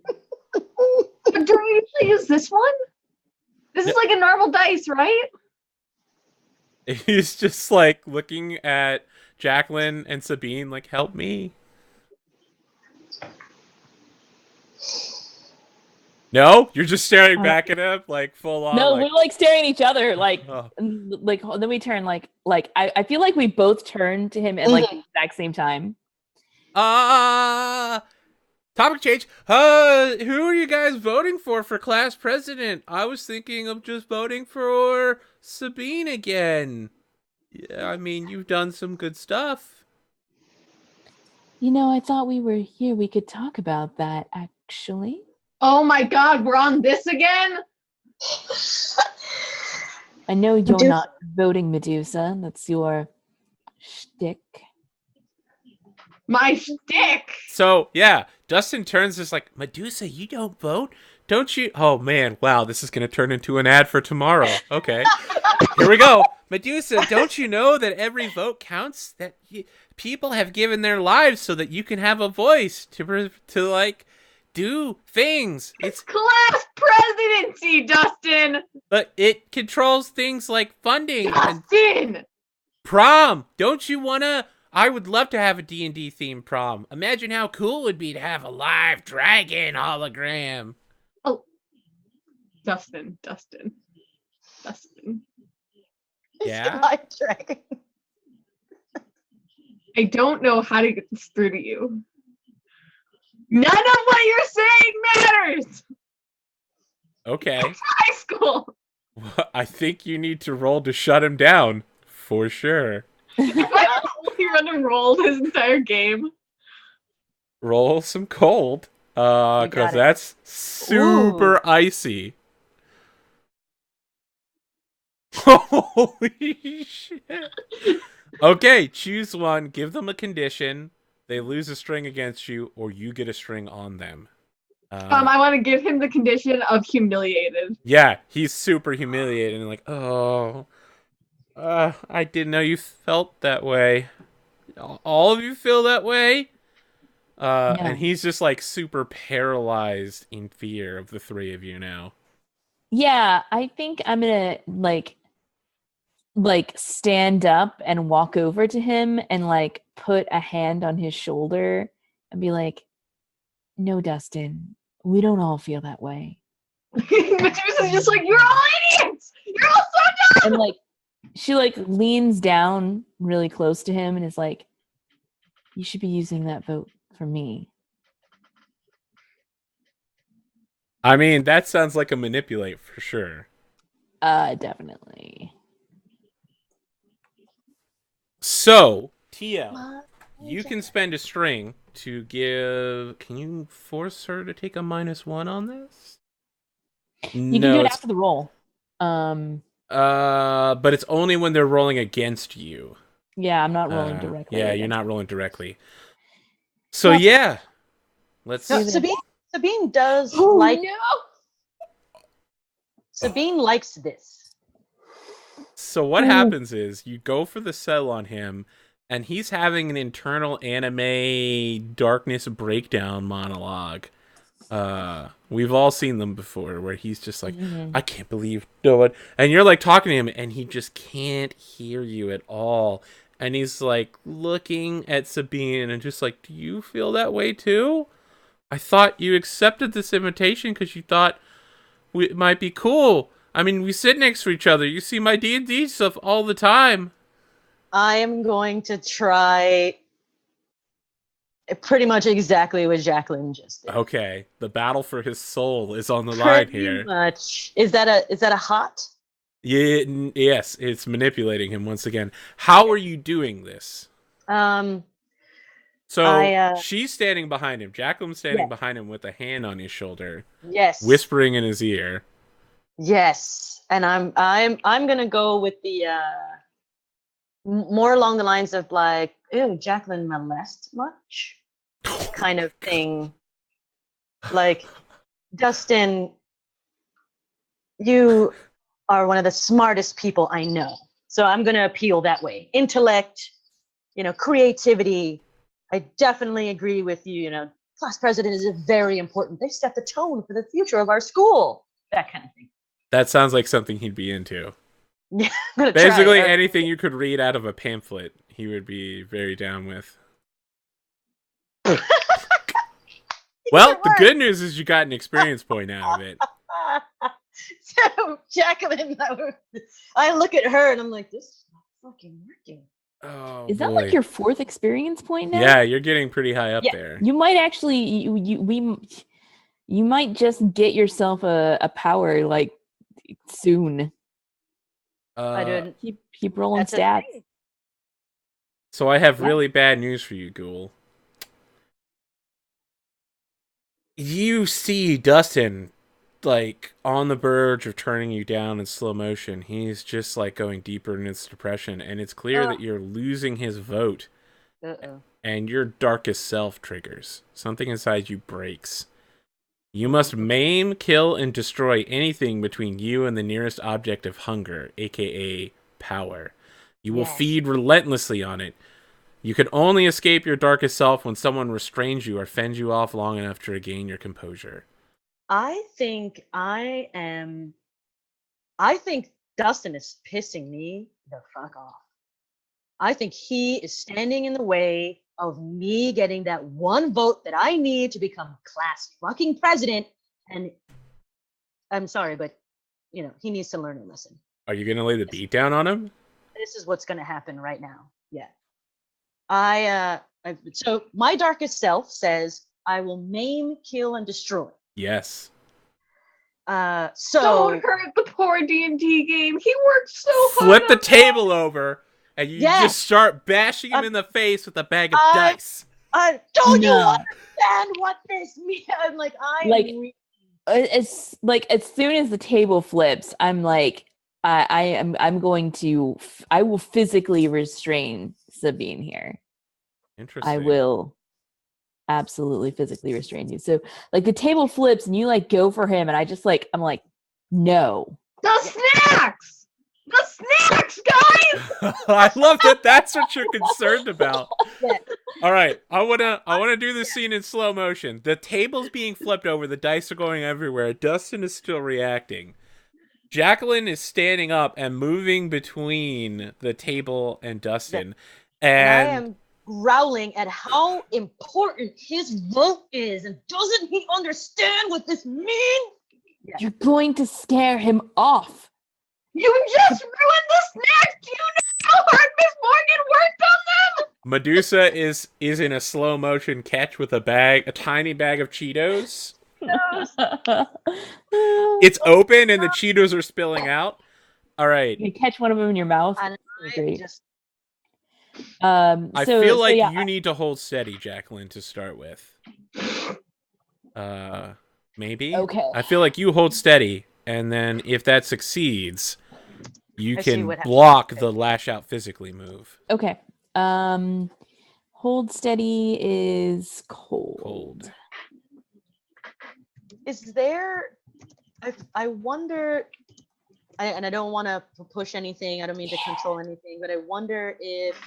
do we usually use this one? This is like a normal dice, right? He's just like looking at Jacqueline and Sabine like, help me. No? You're just staring back at him like full on? No, like, we're like staring at each other, like, oh. like then we turn like I feel like we both turn to him at like the exact same time. Topic change. Who are you guys voting for class president? I was thinking of just voting for Sabine again. Yeah, I mean, you've done some good stuff. You know, I thought we were here. We could talk about that, actually. Oh my god, we're on this again? I know you're not voting Medusa. That's your shtick. My shtick! So, yeah, Dustin turns is like, Medusa, you don't vote? Don't you? Oh, man, wow, this is going to turn into an ad for tomorrow. Okay, here we go. Medusa, don't you know that every vote counts? That people have given their lives so that you can have a voice to like, do things. It's class presidency, Dustin! But it controls things like funding Dustin! and prom. Don't you want to... I would love to have a D&D themed prom. Imagine how cool it would be to have a live dragon hologram. Oh. Dustin. Yeah? Live dragon. I don't know how to get this through to you. None of what you're saying matters! Okay. It's high school! Well, I think you need to roll to shut him down. For sure. I only run and rolled his entire game. Roll some cold. got Because it. that's super icy. Holy shit. Okay, choose one. Give them a condition. They lose a string against you, or you get a string on them. I want to give him the condition of humiliated. Yeah, he's super humiliated and like, oh, I didn't know you felt that way. All of you feel that way? And he's just like super paralyzed in fear of the three of you now. Yeah, I think I'm gonna like stand up and walk over to him and like put a hand on his shoulder and be like, no, Dustin, we don't all feel that way. Medusa's just like, you're all idiots! You're all so dumb! And like she like leans down really close to him and is like, you should be using that vote for me. I mean, that sounds like a manipulate for sure. Definitely. So, TL, you can spend a string to give... Can you force her to take a -1 on this? You can do it after the roll. But it's only when they're rolling against you. Yeah, I'm not rolling directly. Yeah, you're not rolling directly. So yeah, let's. No, Sabine does Sabine likes this. So what happens is you go for the sell on him, and he's having an internal anime darkness breakdown monologue. We've all seen them before, where he's just like, I can't believe no one, and you're like talking to him, and he just can't hear you at all. And he's like looking at Sabine and just like, do you feel that way too? I thought you accepted this invitation because you thought it might be cool. I mean, we sit next to each other. You see my D&D stuff all the time. I am going to try pretty much exactly what Jacqueline just did. Okay, the battle for his soul is on the line here. Pretty much. Is that a hot? Yeah, yes, it's manipulating him once again. How are you doing this? So she's standing behind him. Jacqueline's standing behind him with a hand on his shoulder. Yes. Whispering in his ear. Yes, and I'm gonna go with the more along the lines of like, ew, Jacqueline molest much kind of thing. Like, Dustin, you are one of the smartest people I know. So I'm gonna appeal that way. Intellect, creativity. I definitely agree with you, class president is very important. They set the tone for the future of our school. That kind of thing. That sounds like something he'd be into. Yeah, I'm gonna Basically, try. anything you could read out of a pamphlet, he would be very down with. Well, the good news is you got an experience point out of it. So Jacqueline, I look at her and I'm like, this is not fucking working. Oh, Is that boy. like your 4th experience point now? Yeah, you're getting pretty high up there. You might actually you might just get yourself a power like soon. I didn't. Keep rolling That's a stats. thing. So I have really bad news for you, Ghoul. You see Dustin, like, on the verge of turning you down in slow motion. He's just, like, going deeper in his depression, and it's clear that you're losing his vote. Uh-oh. And your darkest self triggers. Something inside you breaks. You must maim, kill, and destroy anything between you and the nearest object of hunger, aka power. You will feed relentlessly on it. You can only escape your darkest self when someone restrains you or fends you off long enough to regain your composure. I think Dustin is pissing me the fuck off. I think he is standing in the way of me getting that one vote that I need to become class fucking president. And I'm sorry, but he needs to learn a lesson. Are you going to lay the beat down on him? This is what's going to happen right now. Yeah. So my darkest self says I will maim, kill, and destroy. Yes. So Don't hurt the poor D&D game. He worked so hard. Flip the table over, and you just start bashing him in the face with a bag of dice. Don't you understand what this means? I'm like, it's like as soon as the table flips, I'm like, I will physically restrain Sabine here. Interesting. I will absolutely physically restrain you. So like the table flips and you like go for him and I'm like, no. The snacks! The snacks, guys! I love that that's what you're concerned about. All right, I wanna do this scene in slow motion. The table's being flipped over, the dice are going everywhere. Dustin is still reacting. Jacqueline is standing up and moving between the table and Dustin. And I am growling at how important his vote is. And doesn't he understand what this means? Yeah. You're going to scare him off. You just ruined the snacks! Do you know how hard Miss Morgan worked on them? Medusa is in a slow motion catch with a tiny bag of Cheetos. It's open and the Cheetos are spilling out. All right. You catch one of them in your mouth. Great. I feel like you need to hold steady, Jacqueline, to start with. Maybe? Okay. I feel like you hold steady, and then if that succeeds, you can block the lash out physically move. Okay. Hold steady is cold. Is there... I wonder... and I don't want to push anything. I don't mean to control anything, but I wonder if...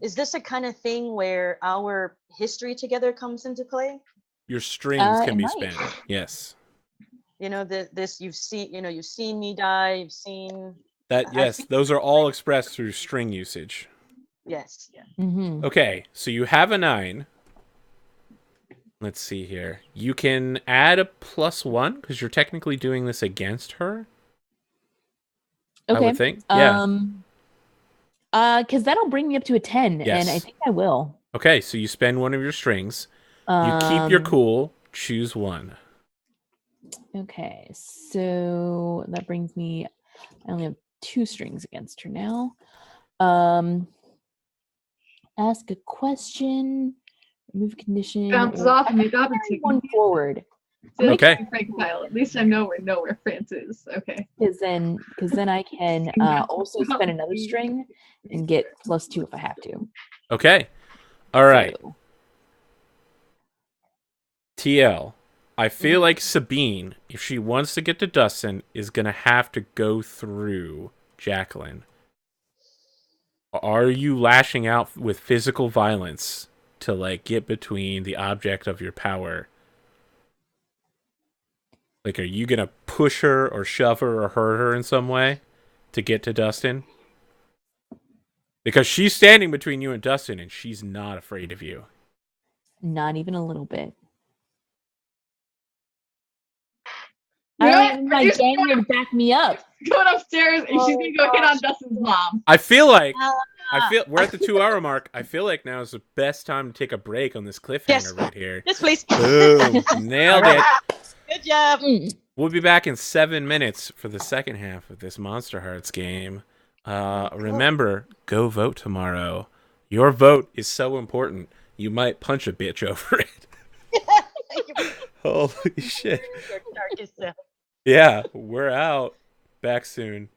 Is this a kind of thing where our history together comes into play? Your strings can be spent. Yes. You've seen me die. You've seen that. Yes, those are all expressed through string usage. Yes. Yeah. Mm-hmm. Okay, so you have a 9. Let's see here. You can add a +1 because you're technically doing this against her. Okay. I would think. Yeah. Because that'll bring me up to a 10, and I think I will. Okay, so you spend one of your strings. You keep your cool. Choose one. Okay, so that brings me... I only have 2 strings against her now. Ask a question. Remove condition. Bounces off and you got to take one forward. So Okay. Frank Kyle. At least I know where France is. Okay. Because then I can also spend another string and get +2 if I have to. Okay. All right. So, TL. I feel like Sabine, if she wants to get to Dustin, is going to have to go through Jacqueline. Are you lashing out with physical violence to like get between the object of your power? Like, are you going to push her or shove her or hurt her in some way to get to Dustin? Because she's standing between you and Dustin, and she's not afraid of you. not even a little bit. You I know don't what? even my gang here to back me up. Going upstairs and she's gonna go hit on Dustin's mom. I feel we're at the 2-hour mark. I feel like now is the best time to take a break on this cliffhanger Yes. right here. Yes, please. Boom. Nailed it. Good job. We'll be back in 7 minutes for the second half of this Monsterhearts game. Remember, go vote tomorrow. Your vote is so important. You might punch a bitch over it. Holy shit. Your darkest self. Yeah, we're out. Back soon.